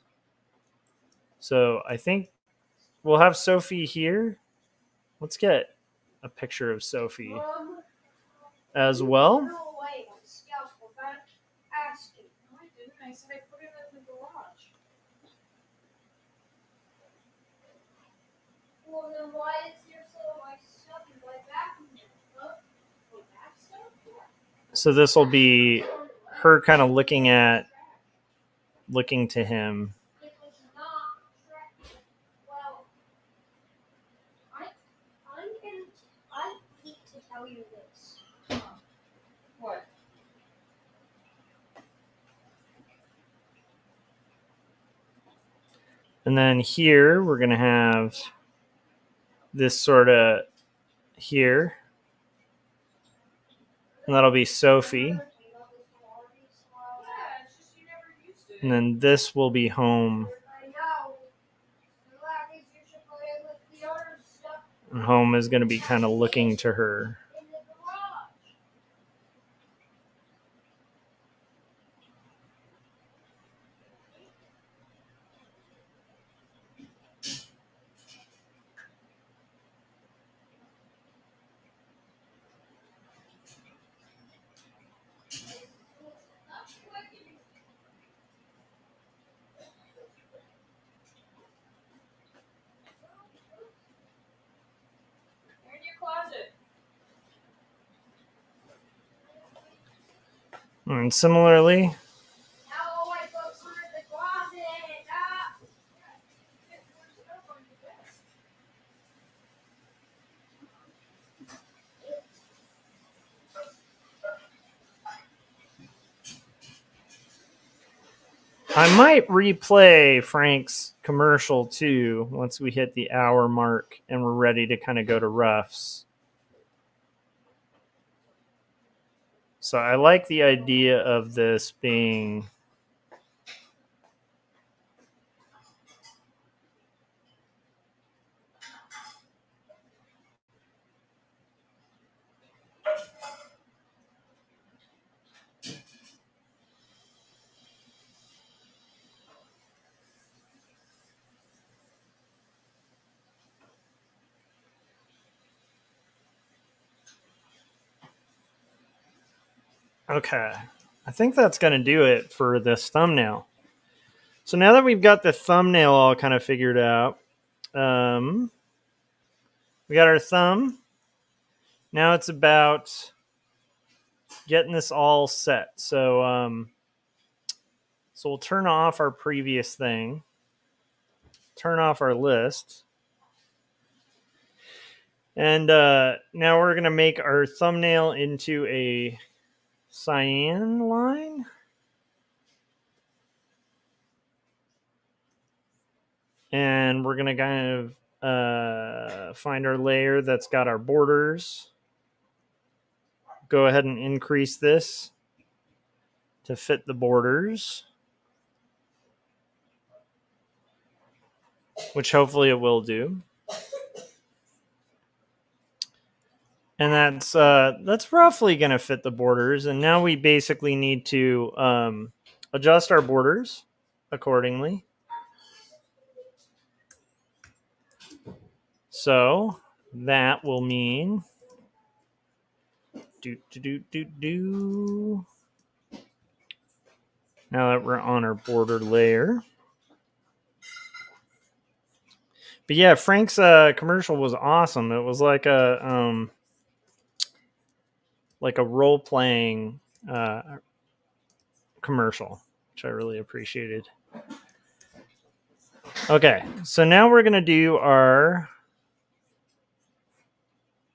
S2: So I think we'll have Sophie here. Let's get a picture of Sophie as well.
S4: Well, then why is your so much stuff in my bathroom?
S2: So this will be her kind of looking at looking to him.
S4: It was not tracked. Well, I hate to tell you this.
S5: What?
S2: And then here we're going to have this sort of here. And that'll be Sophie.
S5: Yeah, it's just you never used it.
S2: And then this will be home.
S4: I know. So that means you should play with the other stuff
S2: And home is going to be kind of looking to her.
S4: in the garage.
S5: You're in your closet.
S2: And similarly,
S4: Now all my books are in the closet. Ah.
S5: There's stuff on your desk.
S2: I might replay Frank's commercial too once we hit the hour mark and we're ready to kind of go to roughs. So I like the idea of this being okay. I think that's going to do it for this thumbnail. So now that we've got the thumbnail all kind of figured out, we got our thumb. Now it's about getting this all set. So we'll turn off our previous thing, turn off our list. And now we're going to make our thumbnail into a cyan line. And we're going to kind of find our layer that's got our borders. Go ahead and increase this to fit the borders, which hopefully it will do. And that's roughly going to fit the borders. And now we basically need to adjust our borders accordingly. So that will mean now that we're on our border layer. But yeah, Frank's commercial was awesome. It was like a role playing commercial, which I really appreciated. Okay, so now we're gonna do our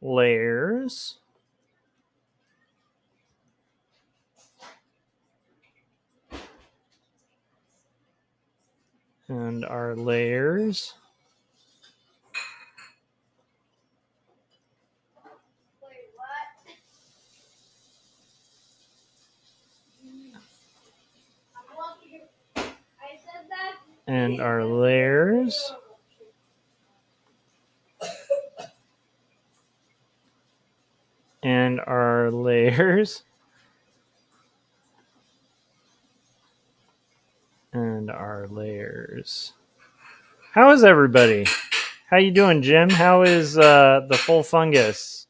S2: layers. And our layers.
S4: Wait, what? I'm lucky. I said that.
S2: And our layers. And our layers. And our layers. How is everybody? How you doing, Jim? How is the full fungus?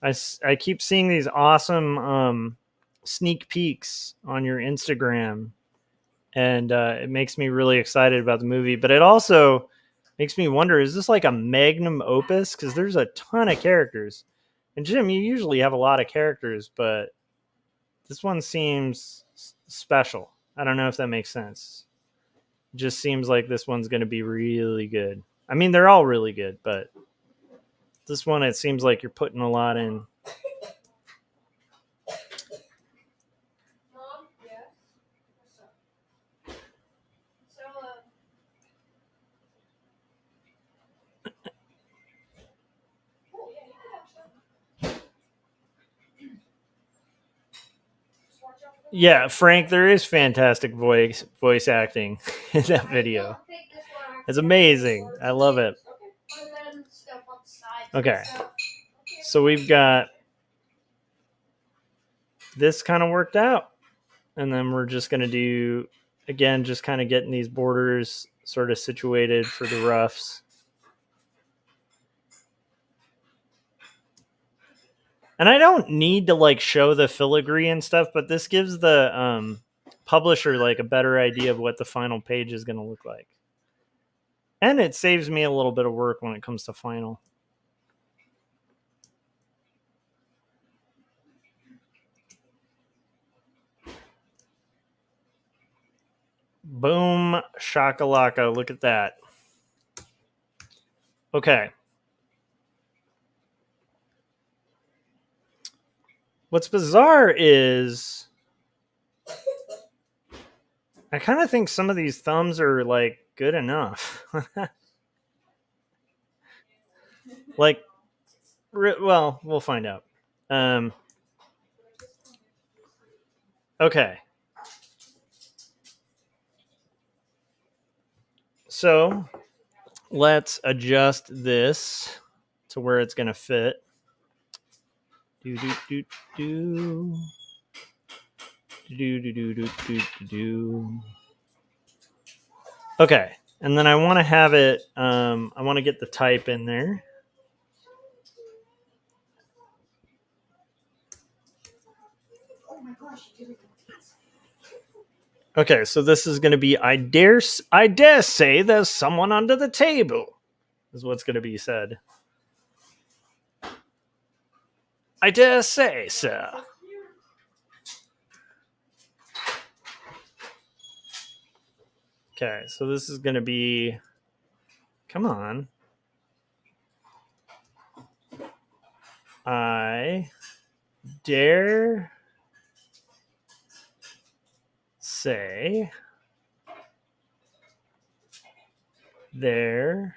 S2: I keep seeing these awesome sneak peeks on your Instagram, and it makes me really excited about the movie. But it also makes me wonder, is this like a magnum opus? Because there's a ton of characters. And Jim, you usually have a lot of characters, but this one seems special. I don't know if that makes sense. It just seems like this one's going to be really good. I mean, they're all really good, but this one, it seems like you're putting a lot in.
S5: Mom? Yes? What's up? So, oh, yeah, you can have some. Just watch out for the
S2: Yeah, Frank, there is fantastic voice acting in that video.
S4: Don't think this one
S2: It's amazing. I love it.
S5: Okay.
S4: Put them stuff on the side.
S2: Okay.
S4: So,
S2: So we've got this kind of worked out. And then we're just going to do, again, just kind of getting these borders sort of situated for the roughs. And I don't need to like show the filigree and stuff, but this gives the publisher like a better idea of what the final page is going to look like. And it saves me a little bit of work when it comes to final. Boom, shakalaka. Look at that. Okay. What's bizarre is I kind of think some of these thumbs are like good enough. Like, well, we'll find out. Okay. So let's adjust this to where it's going to fit. Do, do, do, do. Do, do, do, do, do, do. Okay. And then I want to have it, I want to get the type in there. Okay, so this is going to be I dare say there's someone under the table, is what's going to be said. I dare say, sir. Okay, so this is going to be, come on. I dare say there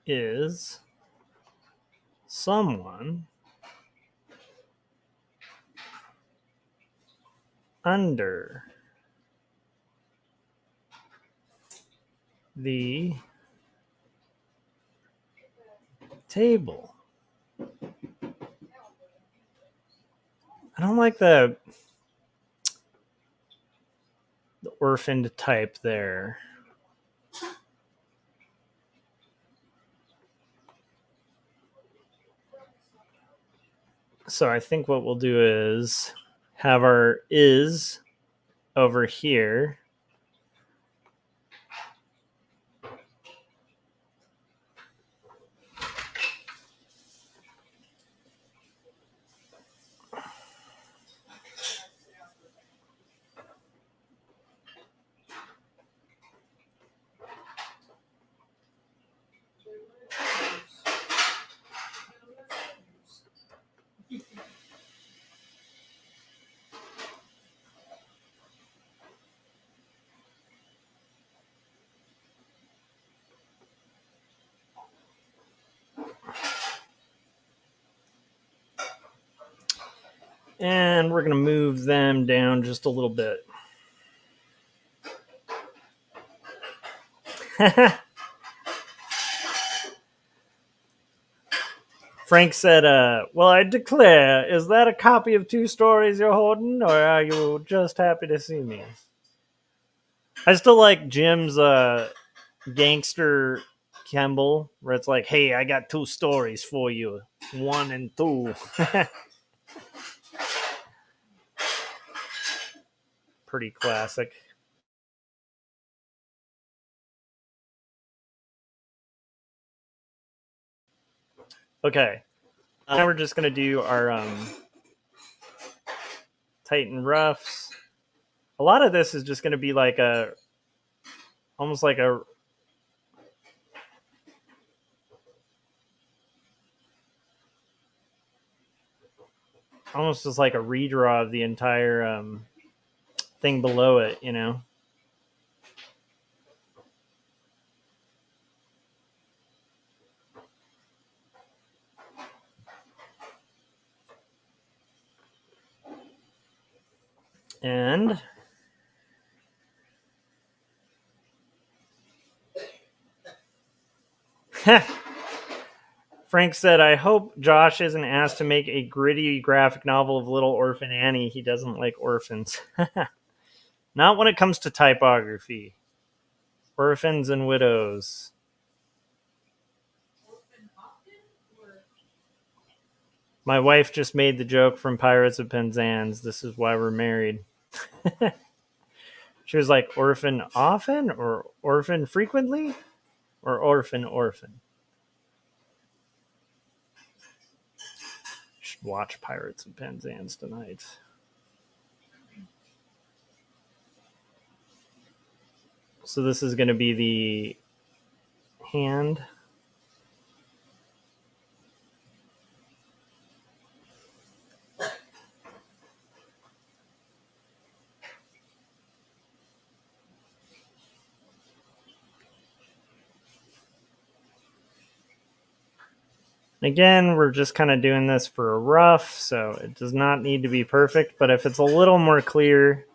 S2: is someone under the table. I don't like the orphaned type there. So I think what we'll do is have our is over here. And we're going to move them down just a little bit. Frank said, well, I declare, is that a copy of Two Stories you're holding, or are you just happy to see me? I still like Jim's gangster Kemble, where it's like, hey, I got 2 stories for you, 1 and 2. Pretty classic. Okay. Now we're just going to do our tighten roughs. A lot of this is just going to be like almost like almost just like a redraw of the entire thing below it, you know. And Frank said, I hope Josh isn't asked to make a gritty graphic novel of Little Orphan Annie. He doesn't like orphans. Not when it comes to typography. Orphans and widows. My wife just made the joke from Pirates of Penzance. This is why we're married. She was like, orphan often or orphan frequently or orphan. Should watch Pirates of Penzance tonight. So this is going to be the hand. Again, we're just kind of doing this for a rough, so it does not need to be perfect. But if it's a little more clear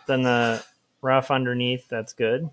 S2: than the rough underneath, that's good.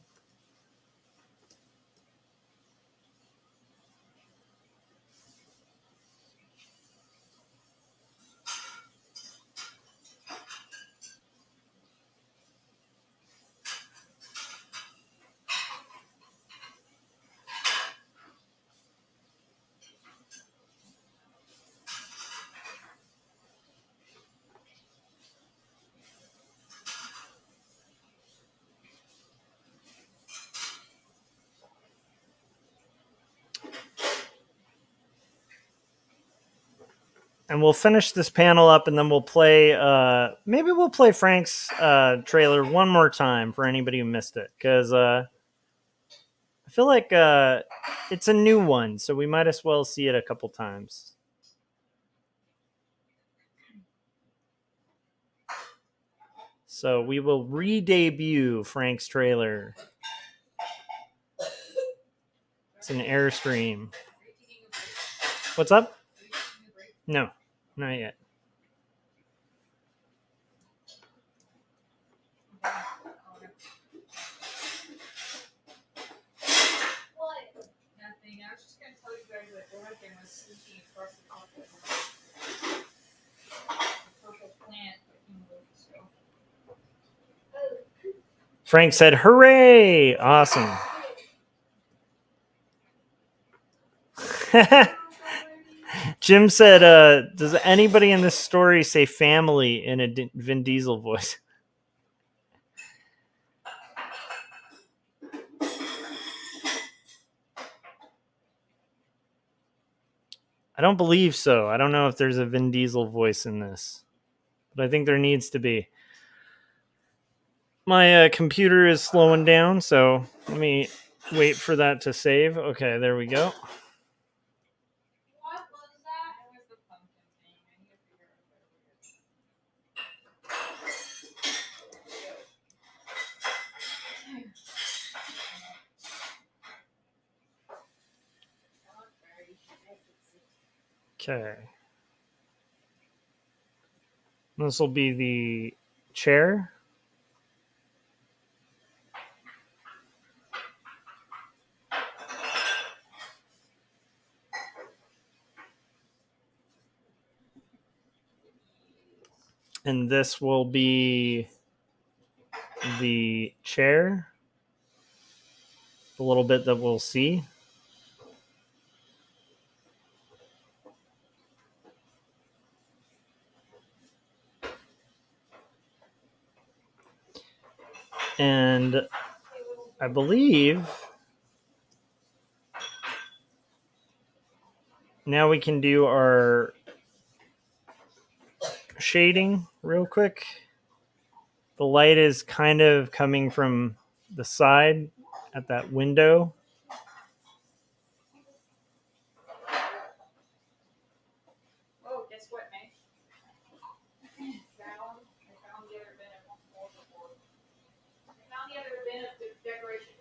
S2: And we'll finish this panel up, and then we'll play. Maybe we'll play Frank's trailer one more time for anybody who missed it, because I feel like it's a new one, so we might as well see it a couple times. So we will re-debut Frank's trailer. It's an Airstream. What's up? No, not yet.
S5: Nothing. I was just going to tell you guys that Dorothy was sleeping across the office. The purple plant that he moved, so.
S2: Frank said, hooray! Awesome. Jim said, does anybody in this story say family in a Vin Diesel voice? I don't believe so. I don't know if there's a Vin Diesel voice in this, but I think there needs to be. My computer is slowing down, so let me wait for that to save. Okay, there we go.
S5: What was that? It was the pumpkin thing. I need to figure out what it is.
S2: Okay. This will be the chair. And this will be the chair. A little bit that we'll see. And I believe now we can do our shading real quick. The light is kind of coming from the side at that window.
S5: Oh, guess what, Nate? I found the other bin of multiple. I found the other bin of decorations.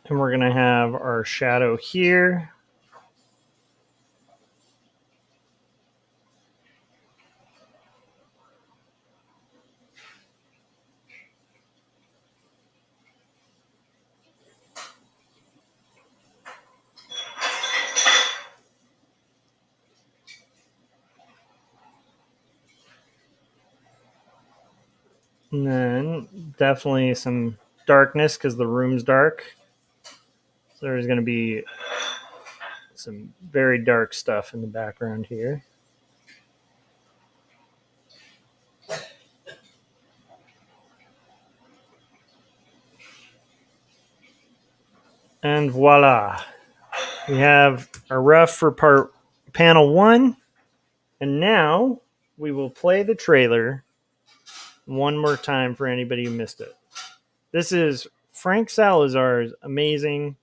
S2: And we're going to have our shadow here. And then definitely some darkness because the room's dark. So there's going to be some very dark stuff in the background here. And voila. We have a rough for panel 1. And now we will play the trailer one more time for anybody who missed it. This is Frank Salazar's amazing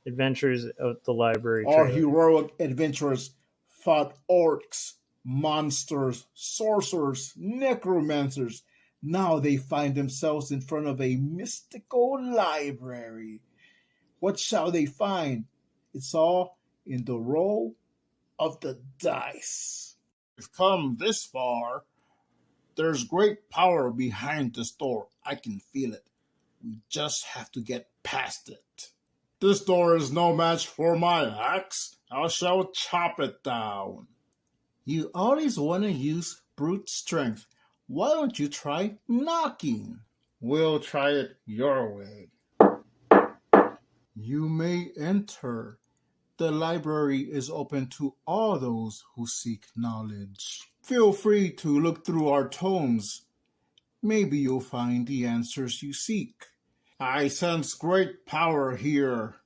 S2: Adventures at the Library
S3: Our
S2: trailer.
S3: heroic adventurers fought orcs, monsters, sorcerers, necromancers. Now they find themselves in front of a mystical library. What shall they find? It's all in the roll of the dice. We've come this far. There's great power behind this door. I can feel it. We just have to get past it. This door is no match for my axe. I shall chop it down. You always want to use brute strength. Why don't you try knocking? We'll try it your way. You may enter. The library is open to all those who seek knowledge. Feel free to look through our tomes. Maybe you'll find the answers you seek. I sense great power here,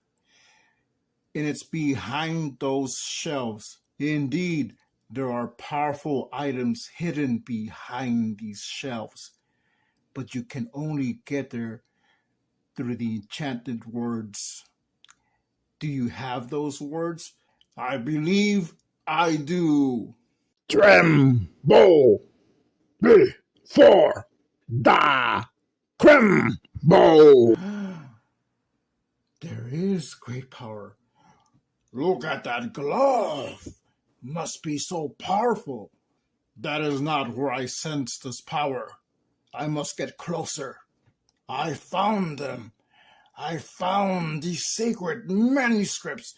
S3: and it's behind those shelves. Indeed, there are powerful items hidden behind these shelves, but you can only get there through the enchanted words. Do you have those words? I believe I do.
S1: Tremble before the Cremble.
S3: There is great power. Look at that glove. Must be so powerful. That is not where I sense this power. I must get closer. I found them. I found the sacred manuscripts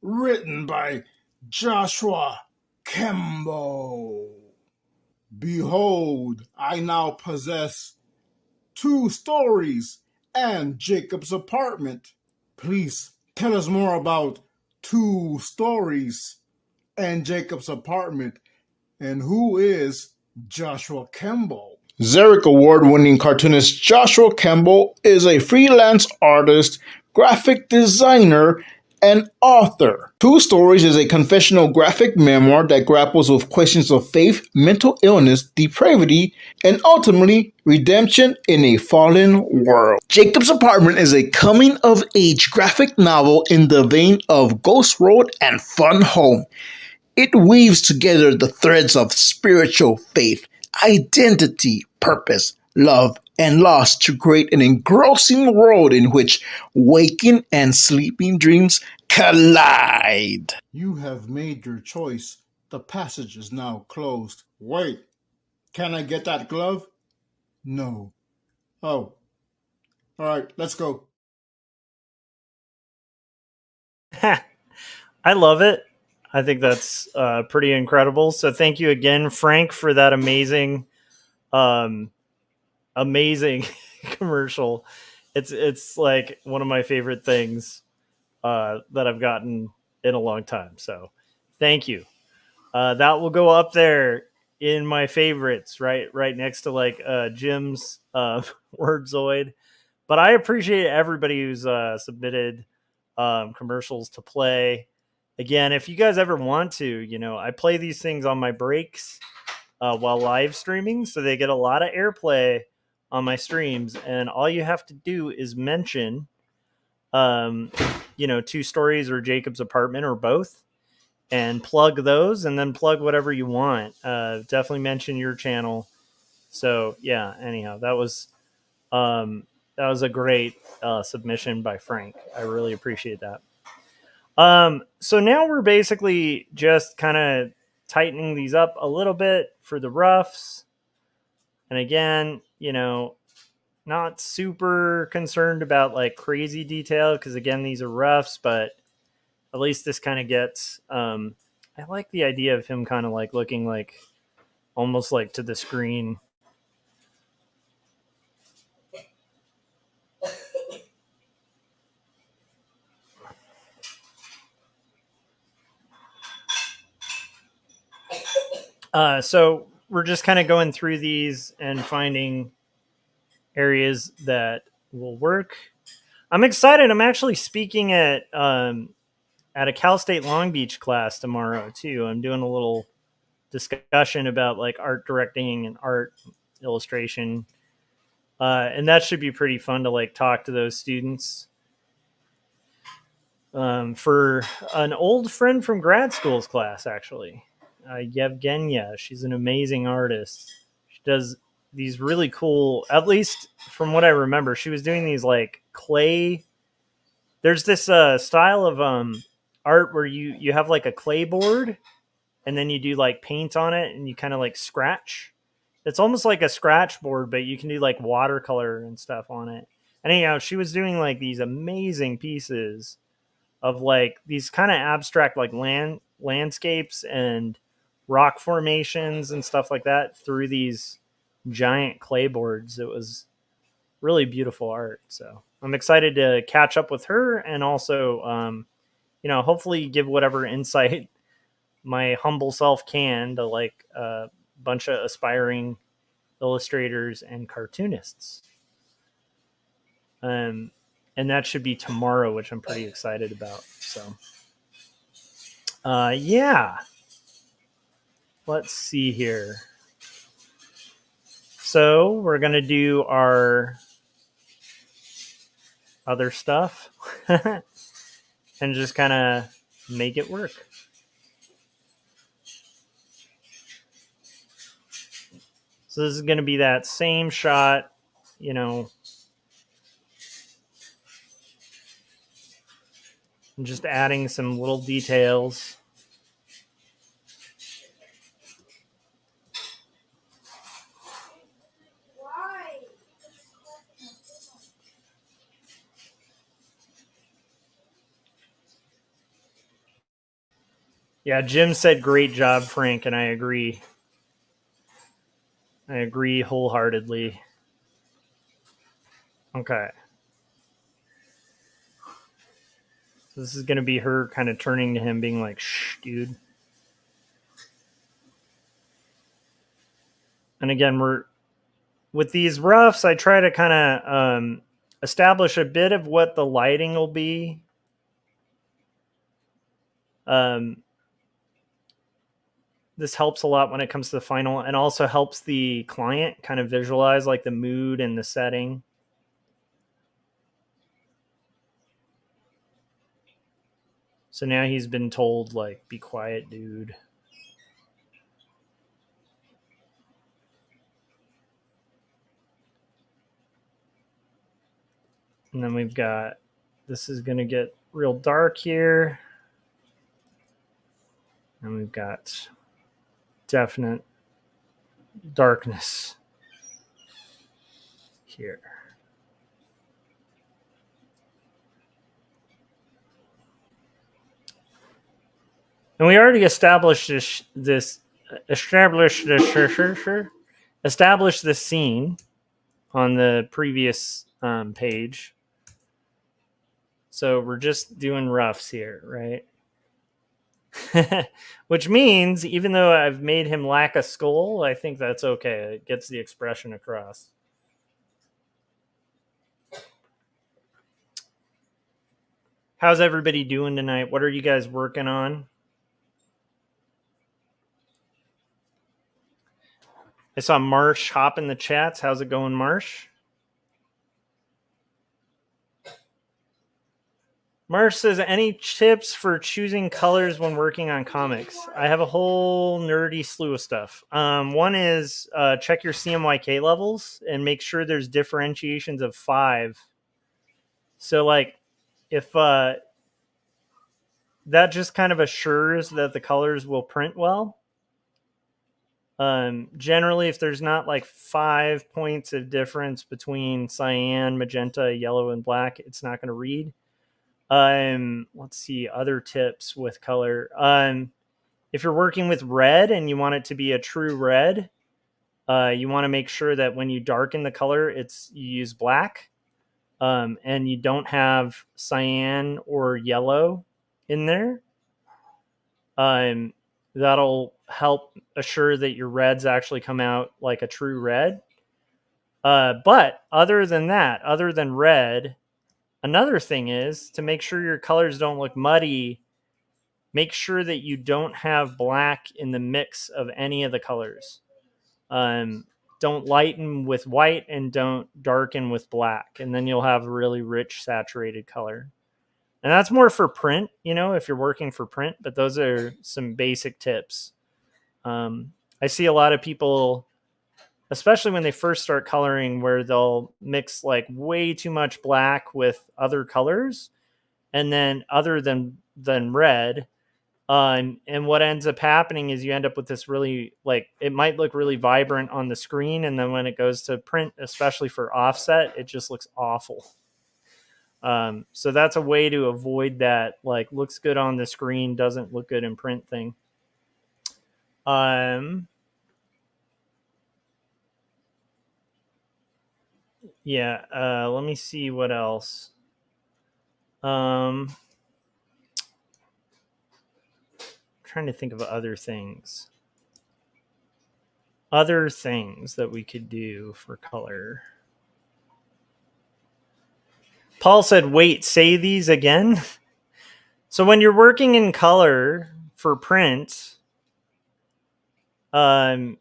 S3: written by Joshua Kemble. Behold, I now possess 2 stories and Jacob's apartment. Please tell us more about 2 stories and Jacob's apartment, and who is Joshua Kemble? Xeric Award-winning cartoonist Joshua Kemble is a freelance artist, graphic designer, and author. 2 Stories is a confessional graphic memoir that grapples with questions of faith, mental illness, depravity, and ultimately redemption in a fallen world. Jacob's Apartment is a coming-of-age graphic novel in the vein of Ghost Road and Fun Home. It weaves together the threads of spiritual faith, identity, purpose, love, and loss to create an engrossing world in which waking and sleeping dreams collide. You have made your choice. The passage is now closed. Wait, can I get that glove? No. Oh. All right, let's go.
S2: I love it. I think that's pretty incredible. So thank you again, Frank, for that amazing commercial. It's like one of my favorite things that I've gotten in a long time. So thank you. That will go up there in my favorites, right next to like Jim's Wordzoid. But I appreciate everybody who's submitted commercials to play. Again, if you guys ever want to, I play these things on my breaks while live streaming, so they get a lot of airplay on my streams. And all you have to do is mention, Two Stories or Jacob's Apartment or both, and plug those, and then plug whatever you want. Definitely mention your channel. So yeah. Anyhow, that was a great submission by Frank. I really appreciate that. So now we're basically just kind of tightening these up a little bit for the roughs. And again, not super concerned about like crazy detail, because again, these are roughs, but at least this kind of gets, I like the idea of him kind of like looking like almost like to the screen. So we're just kind of going through these and finding areas that will work. I'm excited. I'm actually speaking at a Cal State Long Beach class tomorrow too. I'm doing a little discussion about like art directing and art illustration, and that should be pretty fun to like talk to those students. For an old friend from grad school's class, actually, Yevgenia. She's an amazing artist. She does these really cool, at least from what I remember, she was doing these like clay. There's this style of art where you have like a clay board, and then you do like paint on it, and you kind of like scratch. It's almost like a scratch board, but you can do like watercolor and stuff on it. And anyhow, she was doing like these amazing pieces of like these kind of abstract like landscapes and rock formations and stuff like that through these giant clay boards. It was really beautiful art. So I'm excited to catch up with her, and also, hopefully give whatever insight my humble self can to like a bunch of aspiring illustrators and cartoonists. And that should be tomorrow, which I'm pretty excited about. So, yeah. Let's see here. So we're going to do our other stuff and just kind of make it work. So this is going to be that same shot, and just adding some little details. Yeah, Jim said great job, Frank, and I agree. I agree wholeheartedly. Okay. So this is going to be her kind of turning to him, being like, shh, dude. And again, with these roughs, I try to kind of establish a bit of what the lighting will be. This helps a lot when it comes to the final, and also helps the client kind of visualize like the mood and the setting. So now he's been told, like, be quiet, dude. And then we've got, this is going to get real dark here. And we've got definite darkness here. And we already established this scene on the previous page. So we're just doing roughs here, right? Which means, even though I've made him lack a skull, I think that's okay. It gets the expression across. How's everybody doing tonight? What are you guys working on? I saw Marsh hop in the chats. How's it going, Marsh? Marsh says, any tips for choosing colors when working on comics? I have a whole nerdy slew of stuff. One is check your CMYK levels and make sure there's differentiations of 5. So, like, if that just kind of assures that the colors will print well. Generally, if there's not like 5 points of difference between cyan, magenta, yellow, and black, it's not going to read. Let's see other tips with color. If you're working with red and you want it to be a true red, you want to make sure that when you darken the color, you use black, and you don't have cyan or yellow in there. That'll help assure that your reds actually come out like a true red. But other than that, other than red, another thing is to make sure your colors don't look muddy. Make sure that you don't have black in the mix of any of the colors. Don't lighten with white and don't darken with black. And then you'll have a really rich saturated color. And that's more for print, if you're working for print. But those are some basic tips. I see a lot of people, especially when they first start coloring, where they'll mix like way too much black with other colors, and then other than red. And what ends up happening is you end up with this really, like, it might look really vibrant on the screen, and then when it goes to print, especially for offset, it just looks awful. So that's a way to avoid that, like, looks good on the screen, doesn't look good in print thing. Yeah, let me see what else. Trying to think of other things. Other things that we could do for color. Paul said, wait, say these again? So when you're working in color for print, you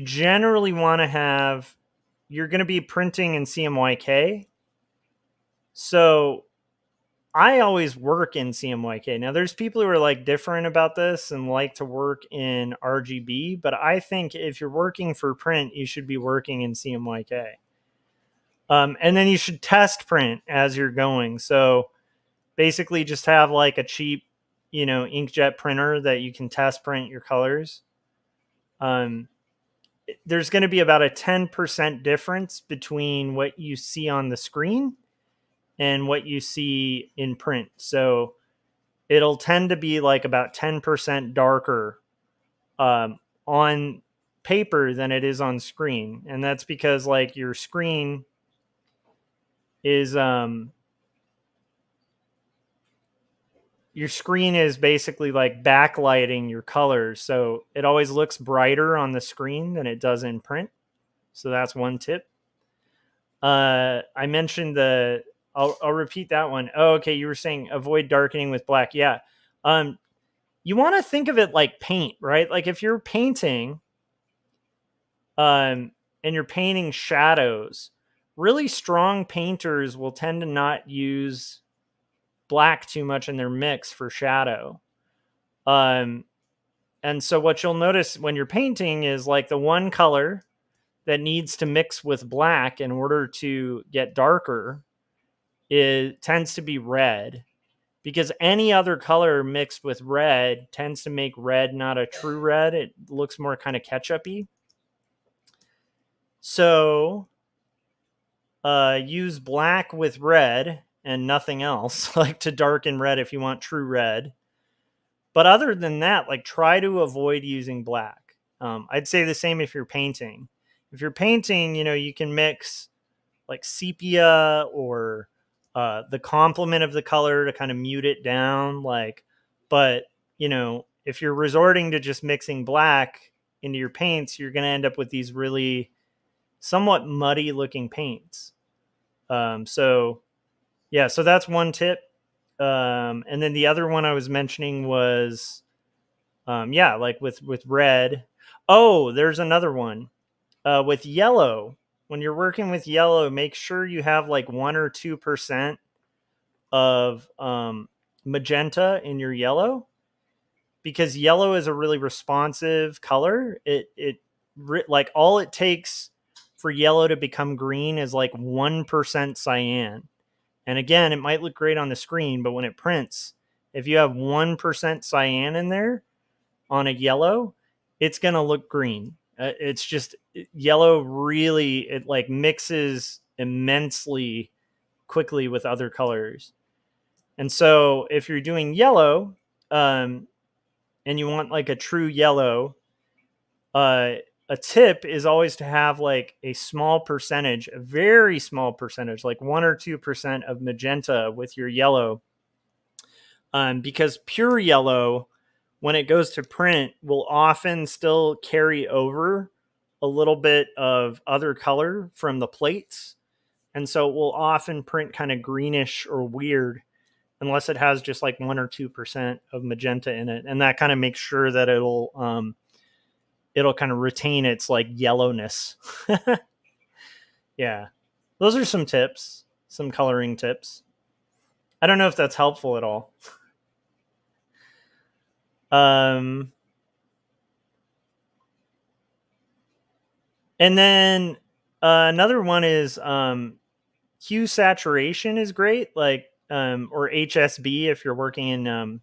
S2: generally want to have, you're going to be printing in CMYK. So I always work in CMYK. Now, there's people who are like different about this and like to work in RGB, but I think if you're working for print, you should be working in CMYK. And then you should test print as you're going. So basically just have like a cheap, inkjet printer that you can test print your colors. There's going to be about a 10% difference between what you see on the screen and what you see in print. So it'll tend to be like about 10% darker on paper than it is on screen. And that's because like your screen is basically like backlighting your colors. So it always looks brighter on the screen than it does in print. So that's one tip. I mentioned I'll repeat that one. Oh, okay. You were saying avoid darkening with black. Yeah. You want to think of it like paint, right? Like if you're painting, and you're painting shadows, really strong painters will tend to not use black too much in their mix for shadow. And so what you'll notice when you're painting is like the one color that needs to mix with black in order to get darker, it tends to be red, because any other color mixed with red tends to make red not a true red. It looks more kind of ketchup-y. So use black with red and nothing else, like to darken red if you want true red. But other than that, like try to avoid using black. I'd say the same if you're painting. If you're painting, you can mix like sepia or the complement of the color to kind of mute it down. But if you're resorting to just mixing black into your paints, you're going to end up with these really somewhat muddy looking paints. So that's one tip. And then the other one I was mentioning was, like with red. Oh, there's another one. With yellow, when you're working with yellow, make sure you have like 1 or 2% of magenta in your yellow, because yellow is a really responsive color. It like all it takes for yellow to become green is like 1% cyan. And again, it might look great on the screen, but when it prints, if you have 1% cyan in there on a yellow, it's going to look green. It's just yellow really, it like mixes immensely quickly with other colors. And so if you're doing yellow, and you want like a true yellow, a tip is always to have like a small percentage, a very small percentage, like 1 or 2% of magenta with your yellow. Because pure yellow, when it goes to print, will often still carry over a little bit of other color from the plates. And so it will often print kind of greenish or weird unless it has just like 1 or 2% of magenta in it. And that kind of makes sure that it'll kind of retain its like yellowness. Yeah. Those are some tips, some coloring tips. I don't know if that's helpful at all. And then another one is hue saturation is great, like or HSB if you're working in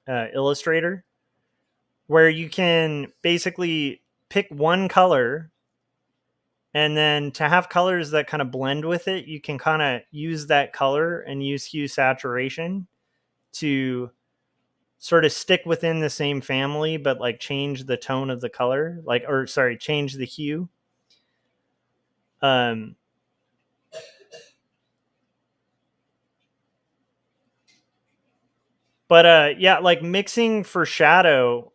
S2: Illustrator, where you can basically pick one color, and then to have colors that kind of blend with it, you can kind of use that color and use hue saturation to sort of stick within the same family, but like change the tone of the color, change the hue. But like mixing for shadow,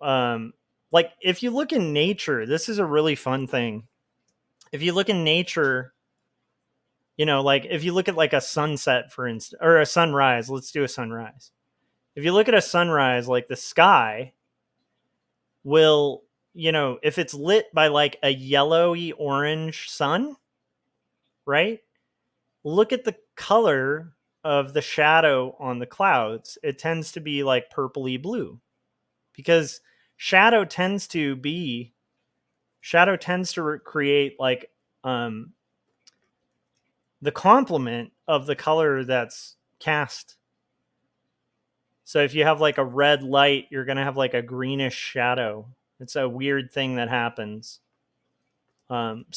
S2: like if you look in nature, this is a really fun thing. If you look in nature, like if you look at like a sunset, for instance, or a sunrise, let's do a sunrise. If you look at a sunrise, like the sky will, if it's lit by like a yellowy orange sun, right? Look at the color of the shadow on the clouds. It tends to be like purpley blue, because shadow tends to create like the complement of the color that's cast. So if you have like a red light, you're going to have like a greenish shadow. It's a weird thing that happens. But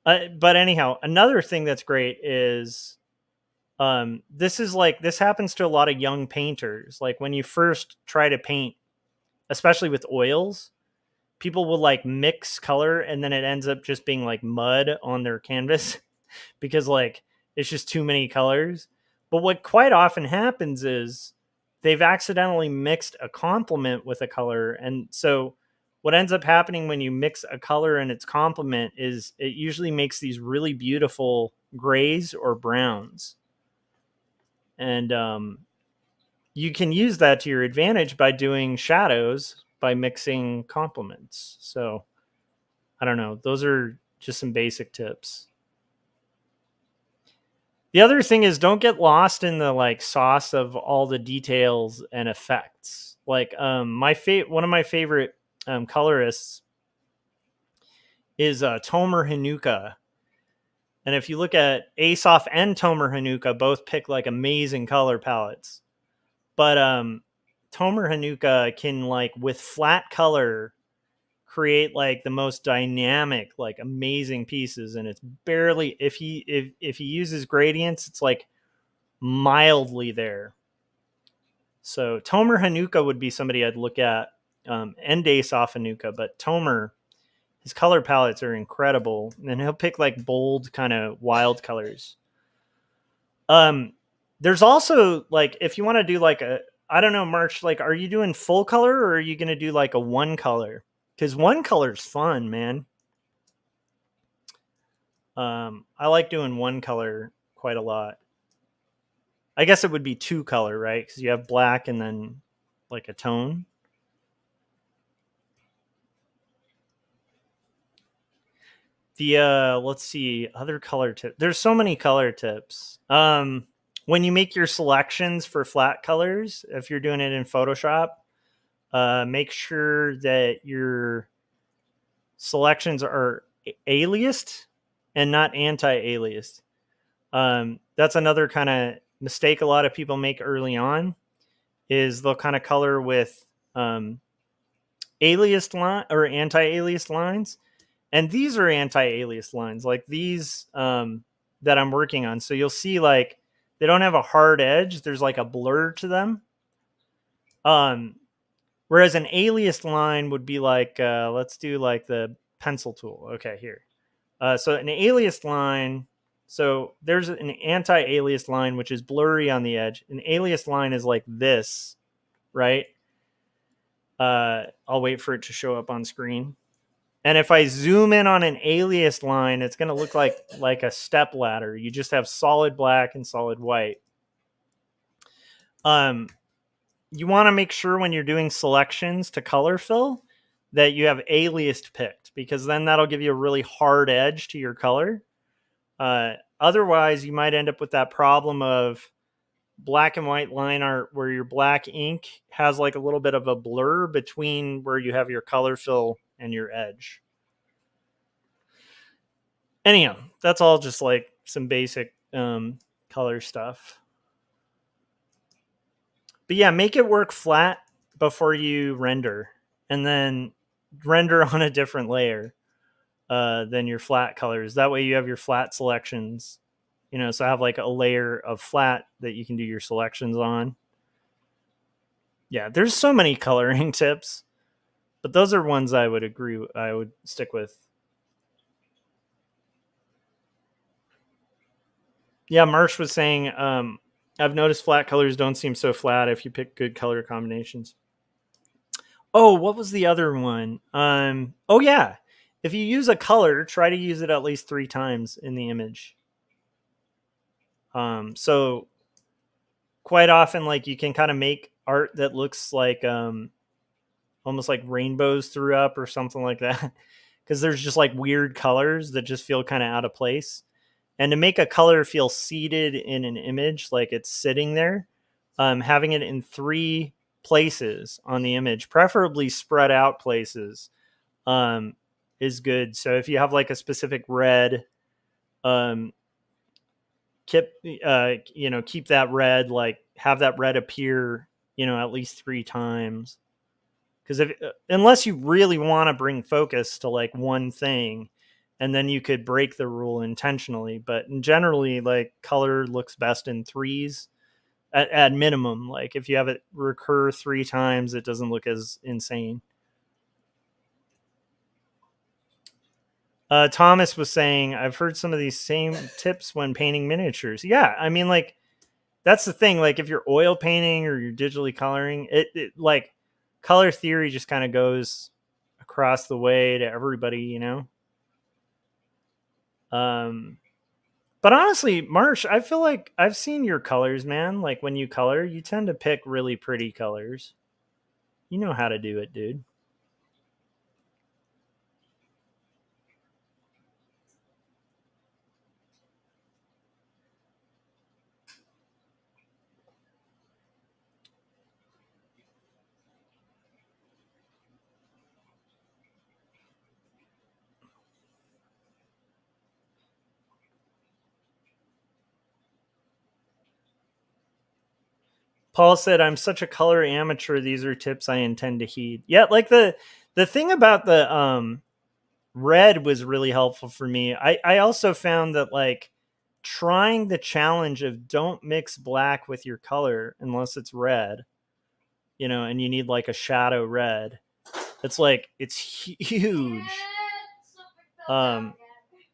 S2: anyhow, another thing that's great is this happens to a lot of young painters. Like when you first try to paint, especially with oils, people will like mix color and then it ends up just being like mud on their canvas because like it's just too many colors. But what quite often happens is they've accidentally mixed a complement with a color. And so what ends up happening when you mix a color and its complement is it usually makes these really beautiful grays or browns. And you can use that to your advantage by doing shadows by mixing complements. So I don't know. Those are just some basic tips. The other thing is don't get lost in the like sauce of all the details and effects. Like one of my favorite colorists is Tomer Hanukkah. And if you look at Aesop and Tomer Hanukkah, both pick like amazing color palettes. But Tomer Hanukkah can like with flat color create like the most dynamic, like amazing pieces. And it's barely, if he uses gradients, it's like mildly there. So Tomer Hanukkah would be somebody I'd look at, and Aesop Hanukkah, but Tomer, his color palettes are incredible, and he'll pick like bold kind of wild colors. There's also like, if you want to do like I don't know, March, like, are you doing full color or are you going to do like a one color? Because one color is fun, man. I like doing one color quite a lot. I guess it would be two color, right? Because you have black and then like a tone. The let's see, other color tip. There's so many color tips. When you make your selections for flat colors, if you're doing it in Photoshop, make sure that your selections are aliased and not anti-aliased. That's another kind of mistake a lot of people make early on, is they'll kind of color with aliased line or anti-aliased lines, and these are anti-aliased lines, like these that I'm working on. So you'll see like they don't have a hard edge. There's like a blur to them. Whereas an aliased line would be like, let's do like the pencil tool. Okay, here. So an aliased line, so there's an anti-aliased line, which is blurry on the edge. An aliased line is like this, right? I'll wait for it to show up on screen. And if I zoom in on an aliased line, it's going to look like a step ladder. You just have solid black and solid white. You want to make sure when you're doing selections to color fill that you have aliased picked, because then that'll give you a really hard edge to your color. Otherwise, you might end up with that problem of black and white line art where your black ink has like a little bit of a blur between where you have your color fill and your edge. Anyhow, that's all just like some basic color stuff. But yeah, make it work flat before you render, and then render on a different layer than your flat colors. That way you have your flat selections, so I have like a layer of flat that you can do your selections on. Yeah, there's so many coloring tips, but those are ones I would stick with. Yeah, Marsh was saying, I've noticed flat colors don't seem so flat if you pick good color combinations. Oh, what was the other one? Oh yeah, if you use a color, try to use it at least 3 times in the image. So quite often, like, you can kind of make art that looks like almost like rainbows threw up or something like that, because there's just like weird colors that just feel kind of out of place. And to make a color feel seated in an image, like it's sitting there, having it in 3 places on the image, preferably spread out places, is good. So if you have like a specific red, keep that red, like have that red appear, at least 3 times. Because unless you really want to bring focus to like one thing, and then you could break the rule intentionally. But generally, like, color looks best in 3s at minimum. Like if you have it recur 3 times, it doesn't look as insane. Thomas was saying, I've heard some of these same tips when painting miniatures. Yeah, I mean, like, that's the thing. Like if you're oil painting or you're digitally coloring, it like color theory just kind of goes across the way to everybody, But honestly, Marsh, I feel like I've seen your colors, man. Like when you color, you tend to pick really pretty colors. You know how to do it, dude. Paul said, I'm such a color amateur. These are tips I intend to heed. Yeah, like the thing about the red was really helpful for me. I also found that, like, trying the challenge of don't mix black with your color unless it's red, and you need like a shadow red. It's like, it's huge.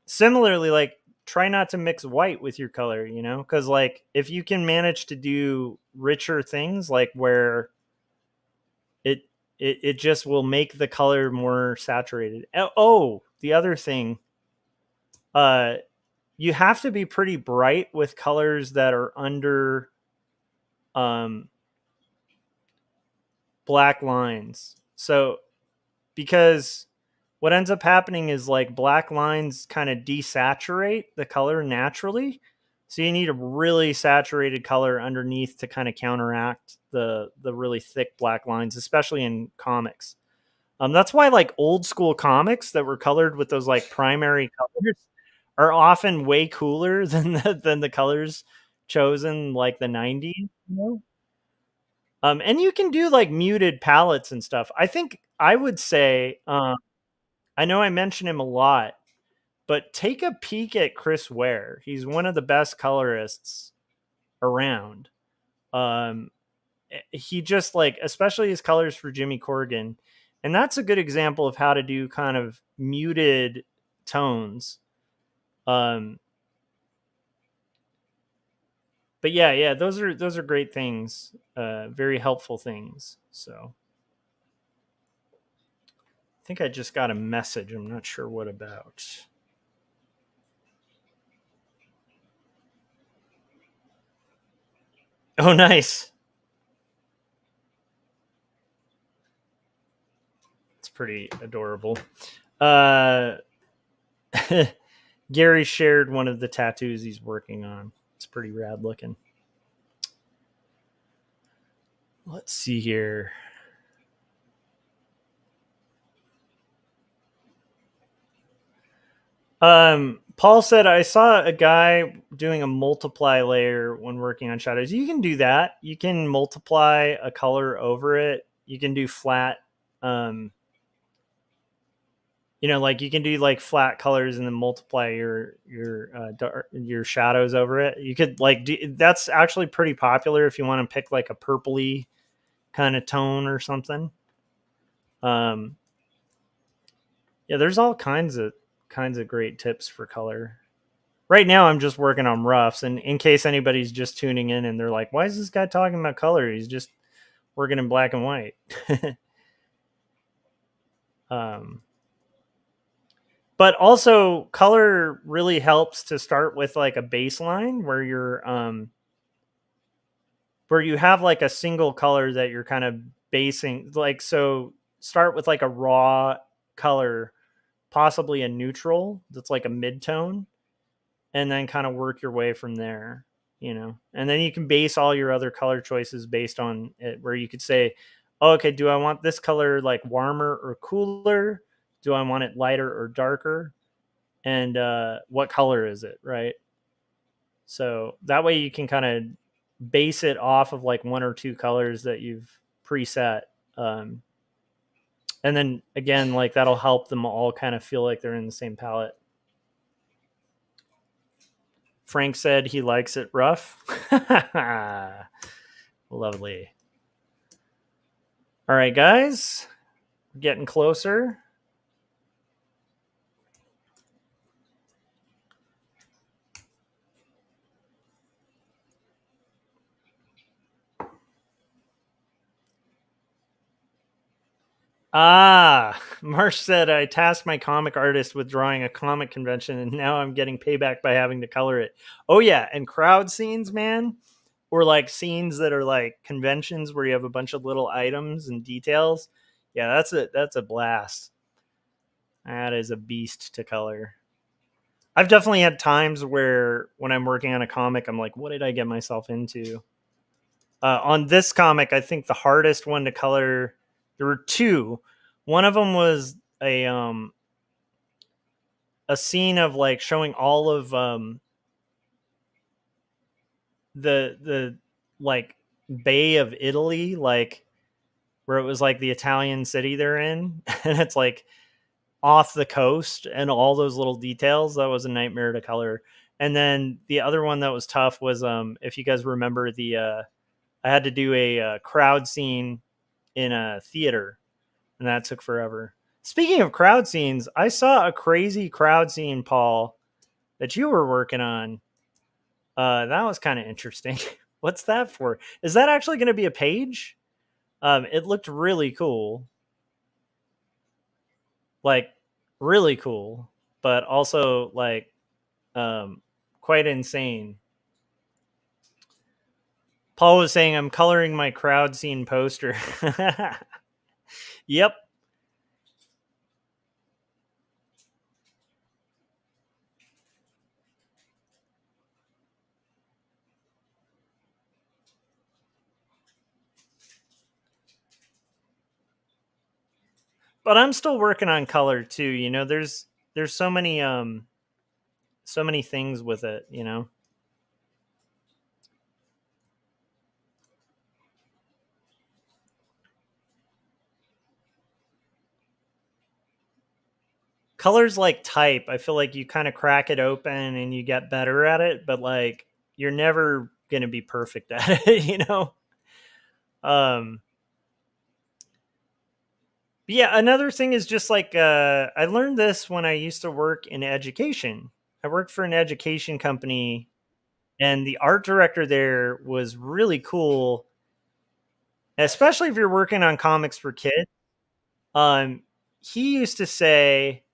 S2: Similarly, like try not to mix white with your color, you know, because like if you can manage to do richer things, like where it just will make the color more saturated. Oh, the other thing, you have to be pretty bright with colors that are under um, black lines. So because what ends up happening is like black lines kind of desaturate the color naturally. So you need a really saturated color underneath to kind of counteract the really thick black lines, especially in comics. That's why like old school comics that were colored with those like primary colors are often way cooler than the colors chosen like the 90s. You know? And you can do like muted palettes and stuff. I think I would say, I know I mention him a lot, but take a peek at Chris Ware. He's one of the best colorists around. Um, he just like, especially his colors for Jimmy Corrigan, and that's a good example of how to do kind of muted tones. But yeah, those are great things, very helpful things. So I think I just got a message. I'm not sure what about. Oh, nice. It's pretty adorable. Gary shared one of the tattoos he's working on. It's pretty rad looking. Let's see here. Paul said, I saw a guy doing a multiply layer when working on shadows. You can do that. You can multiply a color over it. You can do flat, you know, like you can do like flat colors and then multiply your shadows over it. You could like that's actually pretty popular if you want to pick like a purpley kind of tone or something. Yeah, there's all kinds of great tips for color. Right now I'm just working on roughs, and in case anybody's just tuning in and they're like, why is this guy talking about color? He's just working in black and white. But also color really helps to start with like a baseline where you have like a single color that you're kind of basing, like, so start with like a raw color, possibly a neutral that's like a mid-tone, and then kind of work your way from there, you know. And then you can base all your other color choices based on it, where you could say, oh, okay, do I want this color like warmer or cooler? Do I want it lighter or darker? And what color is it, right? So that way you can kind of base it off of like one or two colors that you've preset. Um, and then again, like that'll help them all kind of feel like they're in the same palette. Frank said he likes it rough. Lovely. All right, guys, we're getting closer. Marsh said, I tasked my comic artist with drawing a comic convention, and now I'm getting payback by having to color it. Oh, yeah. And crowd scenes, man, or like scenes that are like conventions where you have a bunch of little items and details. Yeah, that's a blast. That is a beast to color. I've definitely had times where when I'm working on a comic, I'm like, what did I get myself into? On this comic, I think the hardest one to color, there were two. One of them was a scene of like showing all of the like Bay of Italy, like where it was like the Italian city they're in, and it's like off the coast and all those little details. That was a nightmare to color. And then the other one that was tough was if you guys remember I had to do a crowd scene in a theater, and that took forever. Speaking of crowd scenes, I saw a crazy crowd scene, Paul, that you were working on. That was kind of interesting. What's that for? Is that actually going to be a page? It looked really cool. Like, really cool, but also like quite insane. Paul was saying, I'm coloring my crowd scene poster. Yep. But I'm still working on color too. You know, there's so many things with it, you know. Colors like type. I feel like you kind of crack it open and you get better at it, but like you're never going to be perfect at it, you know. Um but yeah, another thing is just like I learned this when I used to work in education. I worked for an education company, and the art director there was really cool, especially if you're working on comics for kids. Um, he used to say,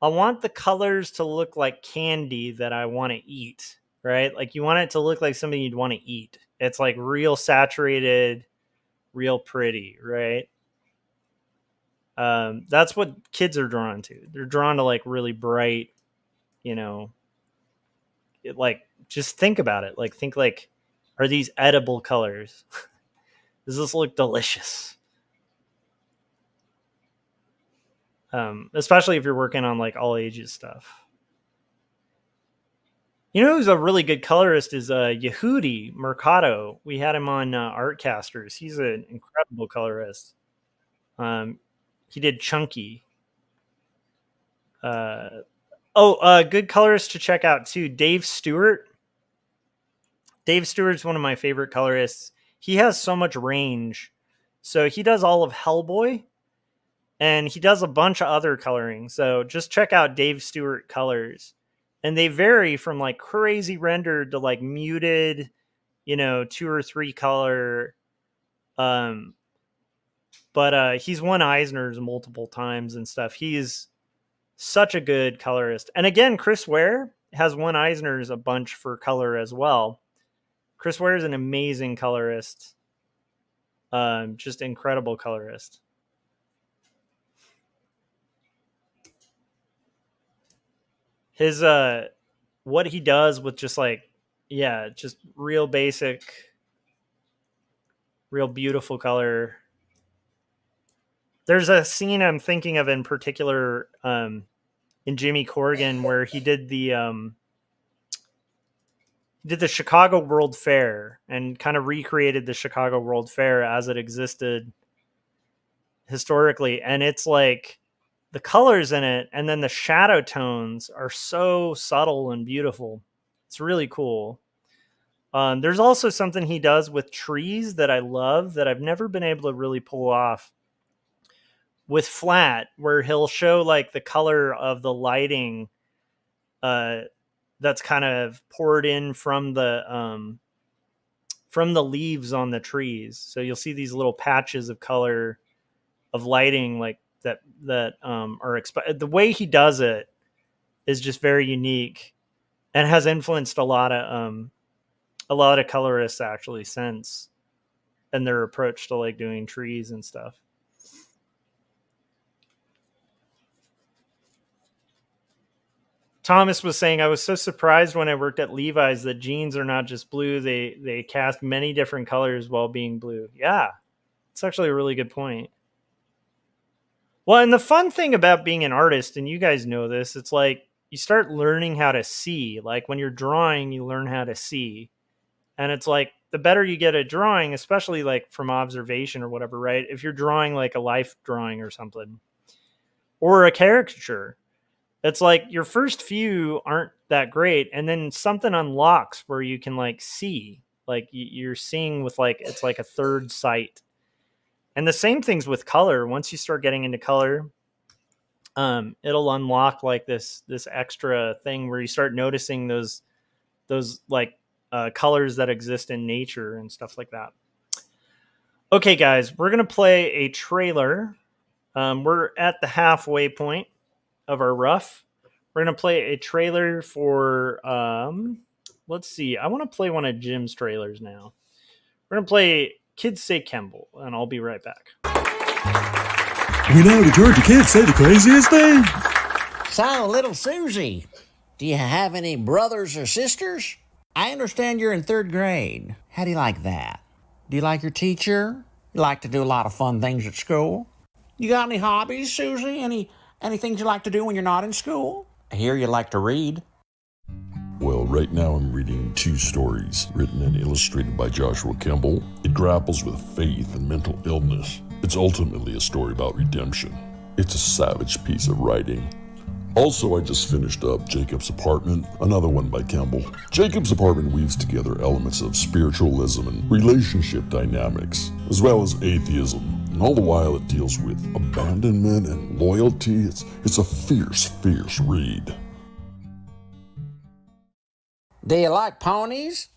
S2: I want the colors to look like candy that I want to eat, right? Like you want it to look like something you'd want to eat. It's like real saturated, real pretty, right? That's what kids are drawn to. They're drawn to like really bright, you know, like just think about it. Like think like, are these edible colors? Does this look delicious? Especially if you're working on like all ages stuff. You know who's a really good colorist is Yehudi Mercado. We had him on Artcasters. He's an incredible colorist. Um, he did Chunky. Good colorist to check out too. Dave Stewart. Dave Stewart's one of my favorite colorists. He has so much range. So he does all of Hellboy, and he does a bunch of other coloring. So just check out Dave Stewart colors. And they vary from like crazy rendered to like muted, you know, 2 or 3 color. Um, but he's won Eisner's multiple times and stuff. He's such a good colorist. And again, Chris Ware has won Eisner's a bunch for color as well. Chris Ware is an amazing colorist. Just incredible colorist. His what he does with just like, yeah, just real basic, real beautiful color. There's a scene I'm thinking of in particular in Jimmy Corrigan where he did the Chicago World Fair and kind of recreated the Chicago World Fair as it existed historically, and it's like the colors in it and then the shadow tones are so subtle and beautiful. It's really cool. There's also something he does with trees that I love that I've never been able to really pull off with flat, where he'll show like the color of the lighting that's kind of poured in from the leaves on the trees. So you'll see these little patches of color of lighting like that are the way he does it is just very unique and has influenced a lot of colorists actually since, and their approach to like doing trees and stuff. Thomas was saying, I was so surprised when I worked at Levi's that jeans are not just blue. They cast many different colors while being blue. Yeah, it's actually a really good point. Well, and the fun thing about being an artist, and you guys know this, it's like you start learning how to see. Like when you're drawing, you learn how to see. And it's like the better you get at drawing, especially like from observation or whatever, right? If you're drawing like a life drawing or something, or a caricature, it's like your first few aren't that great. And then something unlocks where you can like see, like you're seeing with like, it's like a third sight. And the same things with color. Once you start getting into color, it'll unlock like this extra thing where you start noticing those like colors that exist in nature and stuff like that. Okay, guys, we're gonna play a trailer. We're at the halfway point of our rough. We're gonna play a trailer for let's see. I want to play one of Jim's trailers now. We're gonna play Kids Say Kemble, and I'll be right back.
S6: We know that Georgia kids say the craziest thing.
S7: So, little Susie, do you have any brothers or sisters? I understand you're in 3rd grade. How do you like that? Do you like your teacher? You like to do a lot of fun things at school? You got any hobbies, Susie? Any things you like to do when you're not in school? I hear you like to read.
S6: Well, right now I'm reading 2 stories written and illustrated by Joshua Kemble. It grapples with faith and mental illness. It's ultimately a story about redemption. It's a savage piece of writing. Also, I just finished up Jacob's Apartment, another one by Kemble. Jacob's Apartment weaves together elements of spiritualism and relationship dynamics, as well as atheism, and all the while it deals with abandonment and loyalty. It's a fierce, fierce read.
S7: Do you like ponies?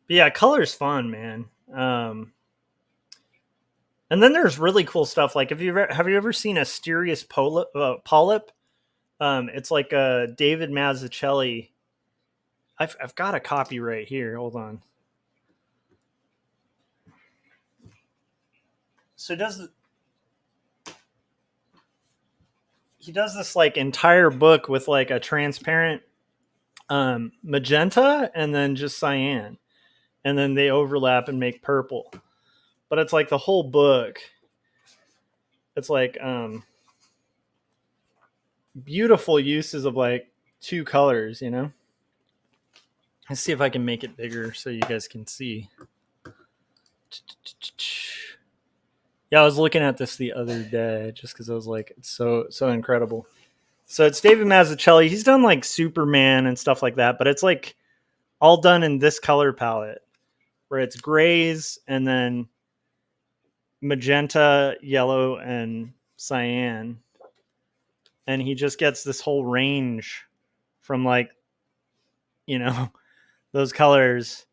S2: But yeah, color's fun, man. And then there's really cool stuff. Like, have you ever seen Asterius polyp? It's like a David Mazzucchelli. I've got a copy right here. Hold on. So he does this like entire book with like a transparent magenta and then just cyan, and then they overlap and make purple. But it's like the whole book. It's like beautiful uses of like 2 colors, you know. Let's see if I can make it bigger so you guys can see. Yeah, I was looking at this the other day just because I was like, it's so incredible. So it's David Mazzucchelli. He's done like Superman and stuff like that, but it's like all done in this color palette where it's grays and then magenta, yellow, and cyan. And he just gets this whole range from like, you know, those colors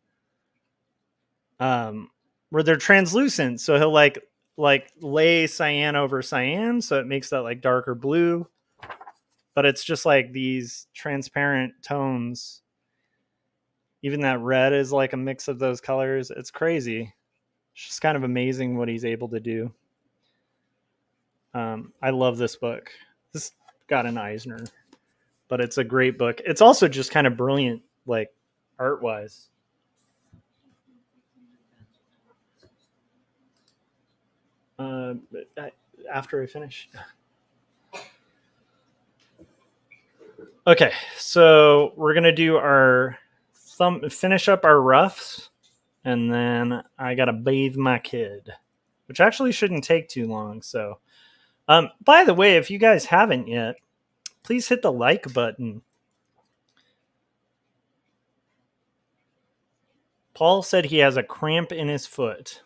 S2: where they're translucent. So he'll like lay cyan over cyan, so it makes that like darker blue. But it's just like these transparent tones. Even that red is like a mix of those colors. It's crazy. It's just kind of amazing what he's able to do. I love this book. This got an Eisner, but it's a great book. It's also just kind of brilliant, like art wise. After I finish. Okay, so we're gonna do our finish up our roughs, and then I gotta bathe my kid, which actually shouldn't take too long. So, by the way, if you guys haven't yet, please hit the like button. Paul said he has a cramp in his foot.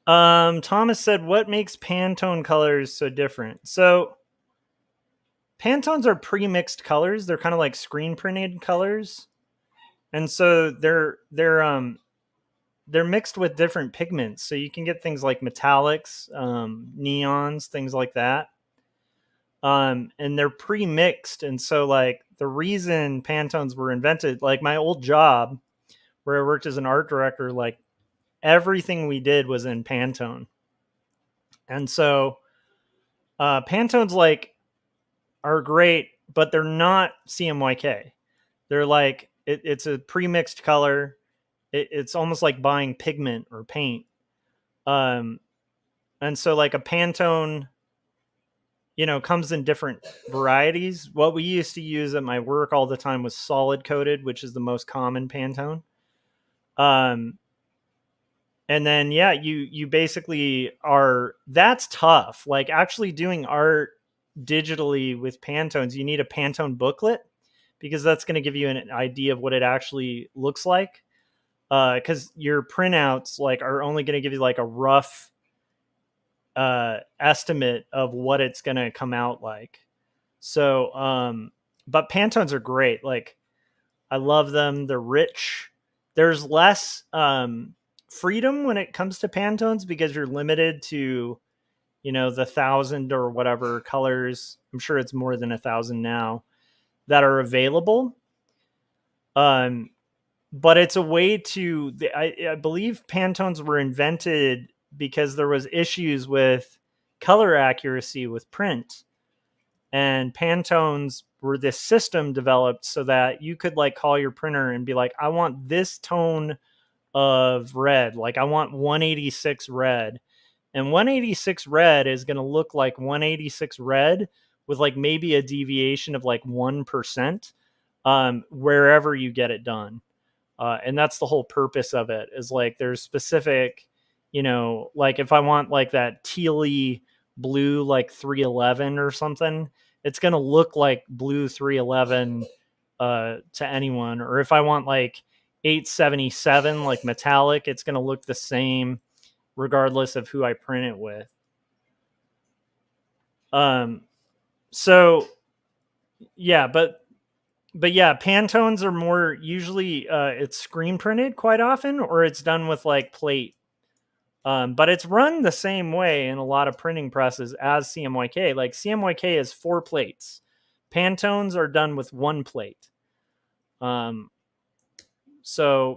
S2: Thomas said, what makes Pantone colors so different? So Pantones are pre-mixed colors. They're kind of like screen printed colors. And so they're mixed with different pigments. So you can get things like metallics, neons, things like that. And they're pre-mixed. And so like the reason Pantones were invented, like my old job where I worked as an art director, like everything we did was in Pantone. And so Pantones like are great, but they're not CMYK. They're like, it's a pre-mixed color. It's almost like buying pigment or paint. And And so like a Pantone, comes in different varieties. What we used to use at my work all the time was solid coated, which is the most common Pantone. And then, you basically that's tough. Like actually doing art digitally with Pantones, you need a Pantone booklet because that's going to give you an idea of what it actually looks like. Because your printouts are only going to give you like a rough estimate of what it's going to come out like. So, but Pantones are great. Like I love them. They're rich. There's less freedom when it comes to Pantones because you're limited to, the 1,000 or whatever colors. I'm sure it's more than 1,000 now that are available. But it's a way to, I believe Pantones were invented because there was issues with color accuracy with print. And Pantones were this system developed so that you could like call your printer and be like, I want this tone of red. Like I want 186 red. And 186 red is going to look like 186 red with like maybe a deviation of like 1% wherever you get it done. And that's the whole purpose of it is like there's specific, like if I want like that tealy blue, like 311 or something, it's going to look like blue 311 to anyone. Or if I want like 877, like metallic, it's going to look the same regardless of who I print it with. So yeah, but yeah, Pantones are more usually it's screen printed quite often, or it's done with like plate. But it's run the same way in a lot of printing presses as CMYK. Like CMYK is 4 plates. Pantones are done with 1 plate. So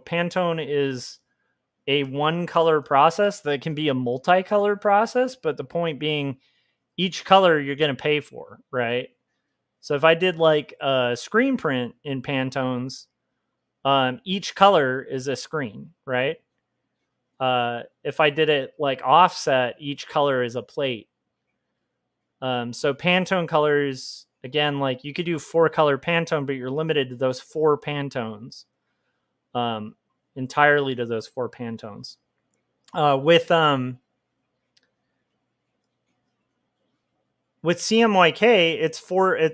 S2: Pantone is a 1-color process that can be a multicolored process, but the point being each color you're going to pay for, right? So if I did like a screen print in Pantones, each color is a screen, right? If I did it like offset, each color is a plate. So Pantone colors, again, like you could do 4-color Pantone, but you're limited to those 4 Pantones, entirely to those 4 Pantones. With CMYK,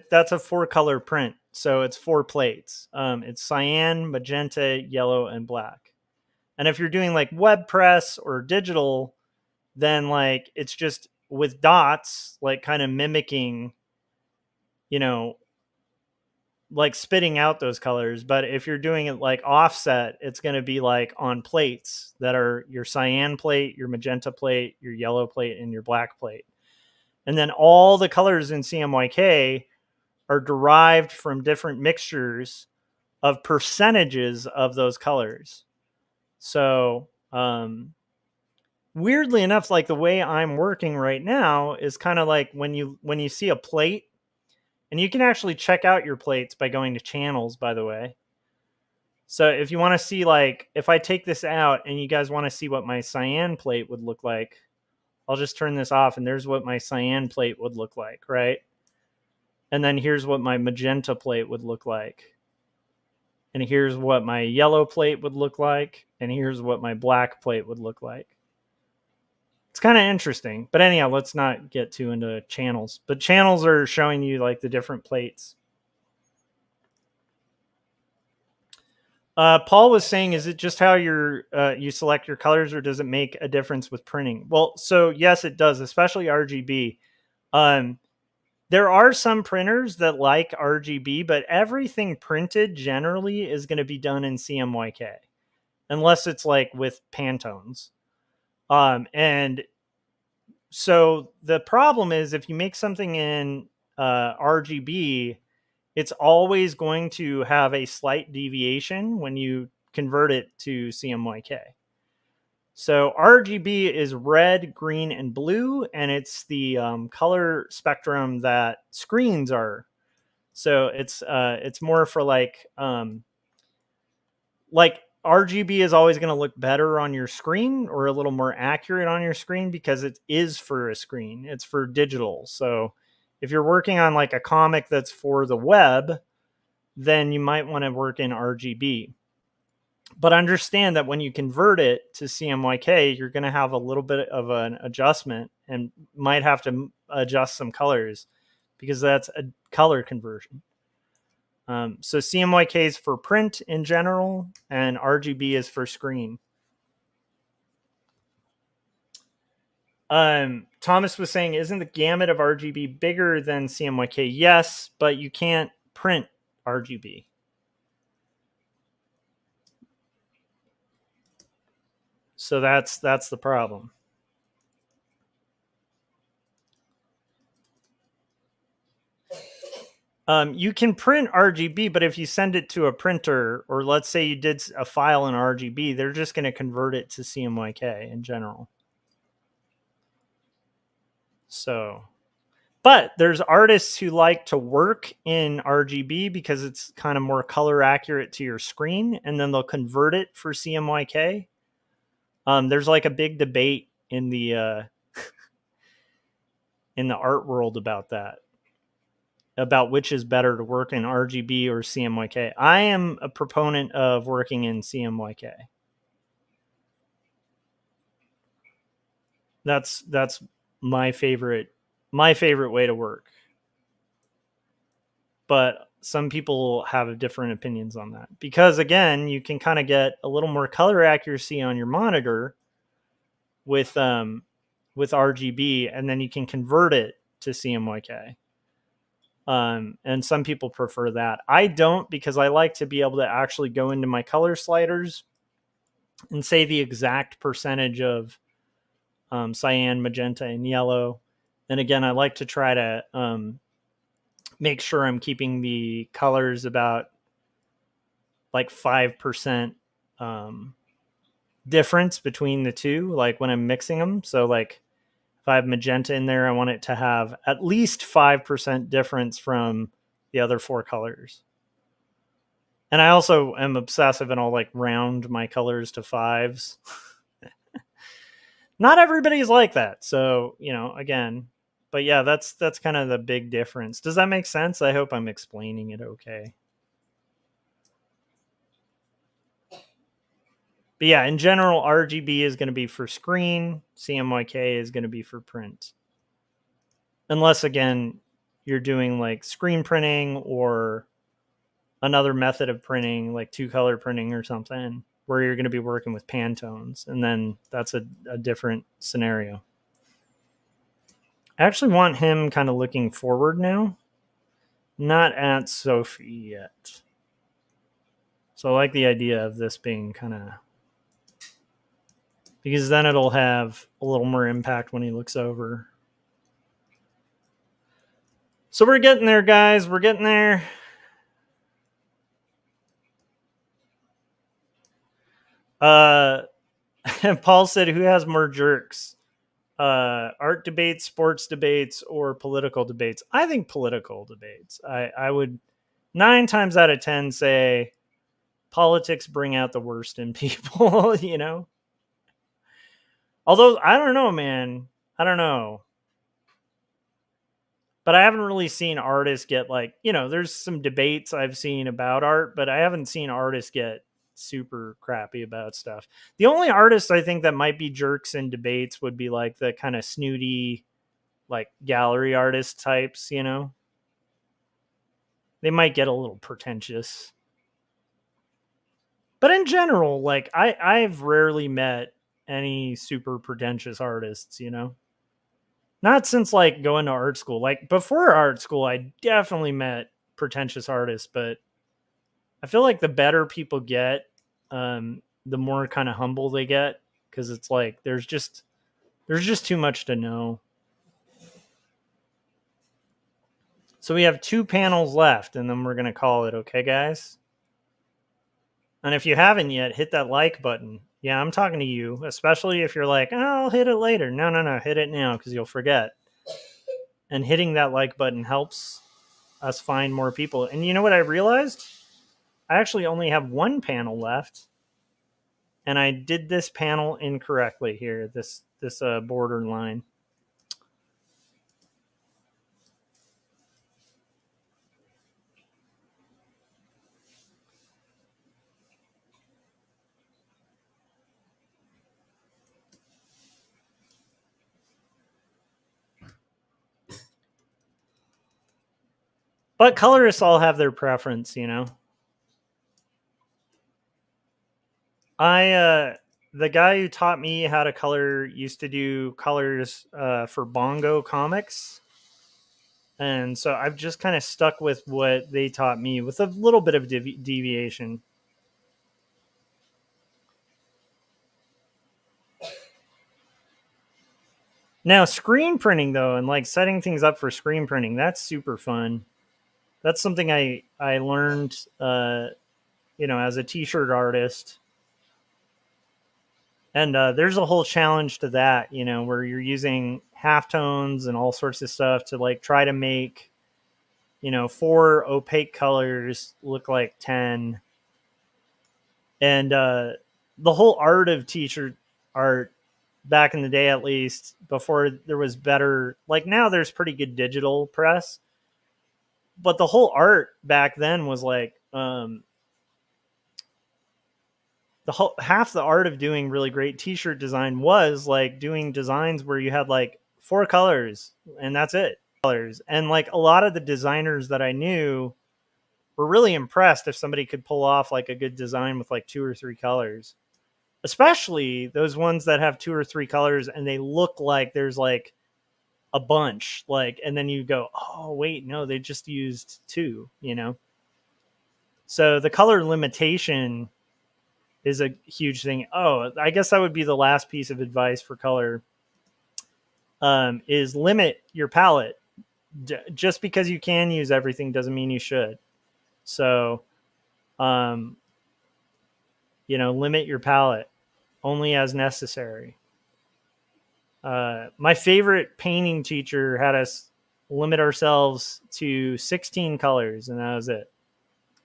S2: that's a 4-color print. So it's 4 plates. It's cyan, magenta, yellow, and black. And if you're doing like web press or digital, then like it's just with dots, like kind of mimicking, like spitting out those colors. But if you're doing it like offset, it's going to be like on plates that are your cyan plate, your magenta plate, your yellow plate, and your black plate. And then all the colors in CMYK are derived from different mixtures of percentages of those colors. So, weirdly enough, like the way I'm working right now is kind of like when you see a plate, and you can actually check out your plates by going to channels, by the way. So if you want to see, like, if I take this out and you guys want to see what my cyan plate would look like, I'll just turn this off and there's what my cyan plate would look like, right? And then here's what my magenta plate would look like. And here's what my yellow plate would look like. And here's what my black plate would look like. It's kind of interesting. But anyhow, let's not get too into channels. But channels are showing you like the different plates. Paul was saying, is it just how you select your colors, or does it make a difference with printing? Well, so yes, it does, especially RGB. There are some printers that like RGB, but everything printed generally is going to be done in CMYK, unless it's like with Pantones. And so the problem is if you make something in RGB, it's always going to have a slight deviation when you convert it to CMYK. So RGB is red, green, and blue, and it's the color spectrum that screens are. So it's more for like RGB is always going to look better on your screen or a little more accurate on your screen because it is for a screen. It's for digital. So if you're working on like a comic that's for the web, then you might want to work in RGB. But understand that when you convert it to CMYK, you're going to have a little bit of an adjustment and might have to adjust some colors because that's a color conversion. So CMYK is for print in general, and RGB is for screen. Thomas was saying, isn't the gamut of RGB bigger than CMYK? Yes, but you can't print RGB. So that's the problem. You can print RGB, but if you send it to a printer, or let's say you did a file in RGB, they're just going to convert it to CMYK in general. So, but there's artists who like to work in RGB because it's kind of more color accurate to your screen, and then they'll convert it for CMYK. There's like a big debate in the in the art world about that, about which is better to work in RGB or CMYK. I am a proponent of working in CMYK. That's my favorite way to work. But some people have different opinions on that because, again, you can kind of get a little more color accuracy on your monitor with RGB, and then you can convert it to CMYK. And some people prefer that. I don't, because I like to be able to actually go into my color sliders and say the exact percentage of cyan, magenta, and yellow. And again, I like to try to make sure I'm keeping the colors about like 5% difference between the two, like when I'm mixing them. So like if I have magenta in there, I want it to have at least 5% difference from the other four colors. And I also am obsessive and I'll like round my colors to 5s. Not everybody's like that. So, again, but yeah, that's kind of the big difference. Does that make sense? I hope I'm explaining it okay. But yeah, in general, RGB is going to be for screen. CMYK is going to be for print. Unless, again, you're doing like screen printing or another method of printing, like 2-color printing or something, where you're going to be working with Pantones. And then that's a different scenario. I actually want him kind of looking forward now. Not at Sophie yet. So I like the idea of this being kind of... because then it'll have a little more impact when he looks over. So we're getting there, guys. We're getting there. Paul said, who has more jerks? Art debates, sports debates, or political debates? I think political debates. I would 9 times out of 10 say politics bring out the worst in people, Although, I don't know, man. I don't know. But I haven't really seen artists get like, there's some debates I've seen about art, but I haven't seen artists get super crappy about stuff. The only artists I think that might be jerks in debates would be like the kind of snooty, like gallery artist types, They might get a little pretentious. But in general, like I've rarely met any super pretentious artists, Not since like going to art school. Like before art school, I definitely met pretentious artists, but I feel like the better people get, the more kind of humble they get, because it's like there's just too much to know. So we have 2 panels left, and then we're gonna call it, okay, guys? And if you haven't yet, hit that like button. Yeah, I'm talking to you, especially if you're like, oh, I'll hit it later. No, hit it now because you'll forget. And hitting that like button helps us find more people. And you know what I realized? I actually only have 1 panel left. and I did this panel incorrectly here, this border line. But colorists all have their preference, you know. The guy who taught me how to color used to do colors for Bongo Comics. And so I've just kind of stuck with what they taught me with a little bit of deviation. Now, screen printing, though, and like setting things up for screen printing, that's super fun. That's something I learned, as a t-shirt artist. And there's a whole challenge to that, where you're using halftones and all sorts of stuff to like try to make, 4 opaque colors look like 10. And the whole art of t-shirt art back in the day, at least before there was better, like now there's pretty good digital press, but the whole art back then was like, half the art of doing really great t-shirt design was like doing designs where you had like 4 colors and that's it. And like a lot of the designers that I knew were really impressed if somebody could pull off like a good design with like 2 or 3 colors, especially those ones that have 2 or 3 colors and they look like there's like a bunch, like, and then you go, oh wait, no, they just used 2, so the color limitation is a huge thing. Oh, I guess that would be the last piece of advice for color, is limit your palette. Just because you can use everything doesn't mean you should. So, limit your palette only as necessary. My favorite painting teacher had us limit ourselves to 16 colors, and that was it.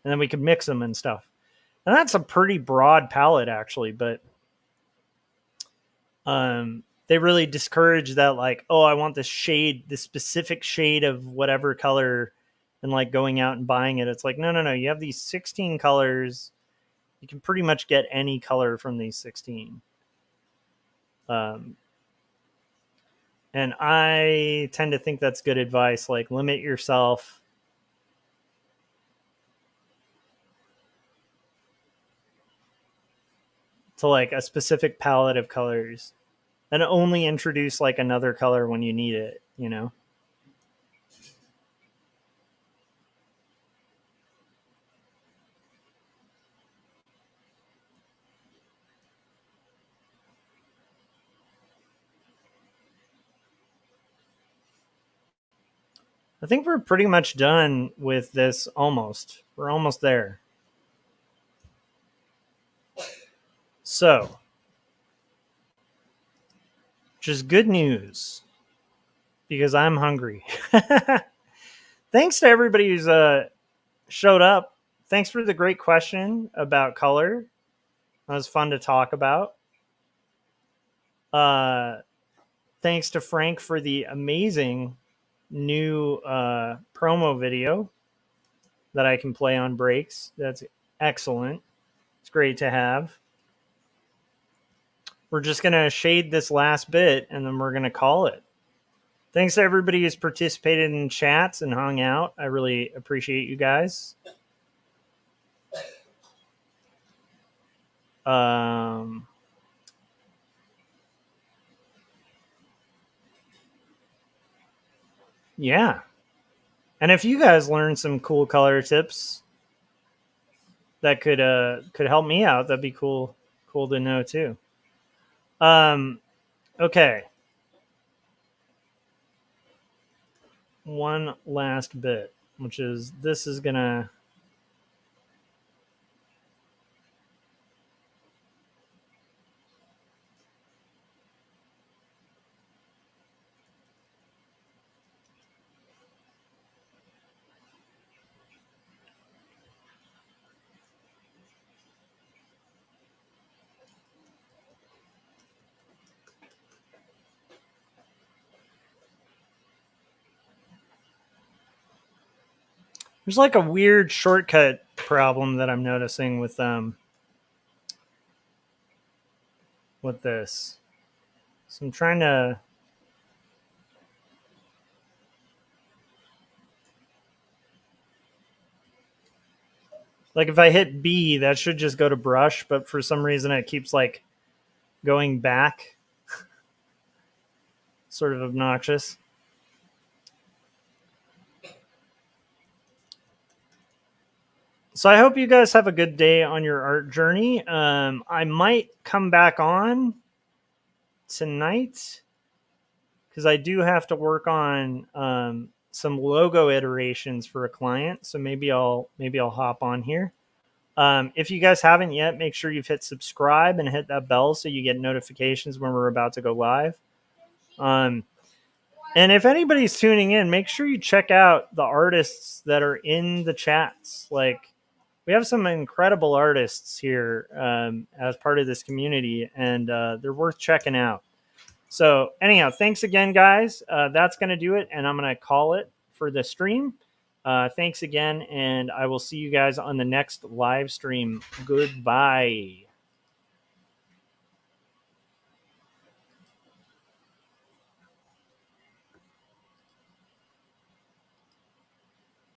S2: And then we could mix them and stuff. And that's a pretty broad palette, actually, but they really discourage that, like, oh, I want this specific shade of whatever color, and like going out and buying it. It's like, no. You have these 16 colors. You can pretty much get any color from these 16. And I tend to think that's good advice. Like, limit yourself to like a specific palette of colors and only introduce like another color when you need it, I think we're pretty much done with this almost. We're almost there. So, which is good news because I'm hungry. Thanks to everybody who's showed up. Thanks for the great question about color. That was fun to talk about. Thanks to Frank for the amazing new promo video that I can play on breaks. That's excellent. It's great to have. We're just going to shade this last bit and then we're going to call it. Thanks to everybody who's participated in chats and hung out. I really appreciate you guys. Yeah. And if you guys learned some cool color tips that could help me out, that'd be cool to know too. Okay. One last bit, which is this is gonna There's like a weird shortcut problem that I'm noticing with this. So I'm trying to. Like if I hit B, that should just go to brush, but for some reason it keeps like going back. Sort of obnoxious. So I hope you guys have a good day on your art journey. I might come back on tonight because I do have to work on some logo iterations for a client. So maybe I'll hop on here. If you guys haven't yet, make sure you've hit subscribe and hit that bell so you get notifications when we're about to go live. And if anybody's tuning in, make sure you check out the artists that are in the chats. Like, we have some incredible artists here as part of this community, and they're worth checking out. So anyhow, thanks again, guys. That's going to do it, and I'm going to call it for the stream. Thanks again, and I will see you guys on the next live stream. Goodbye.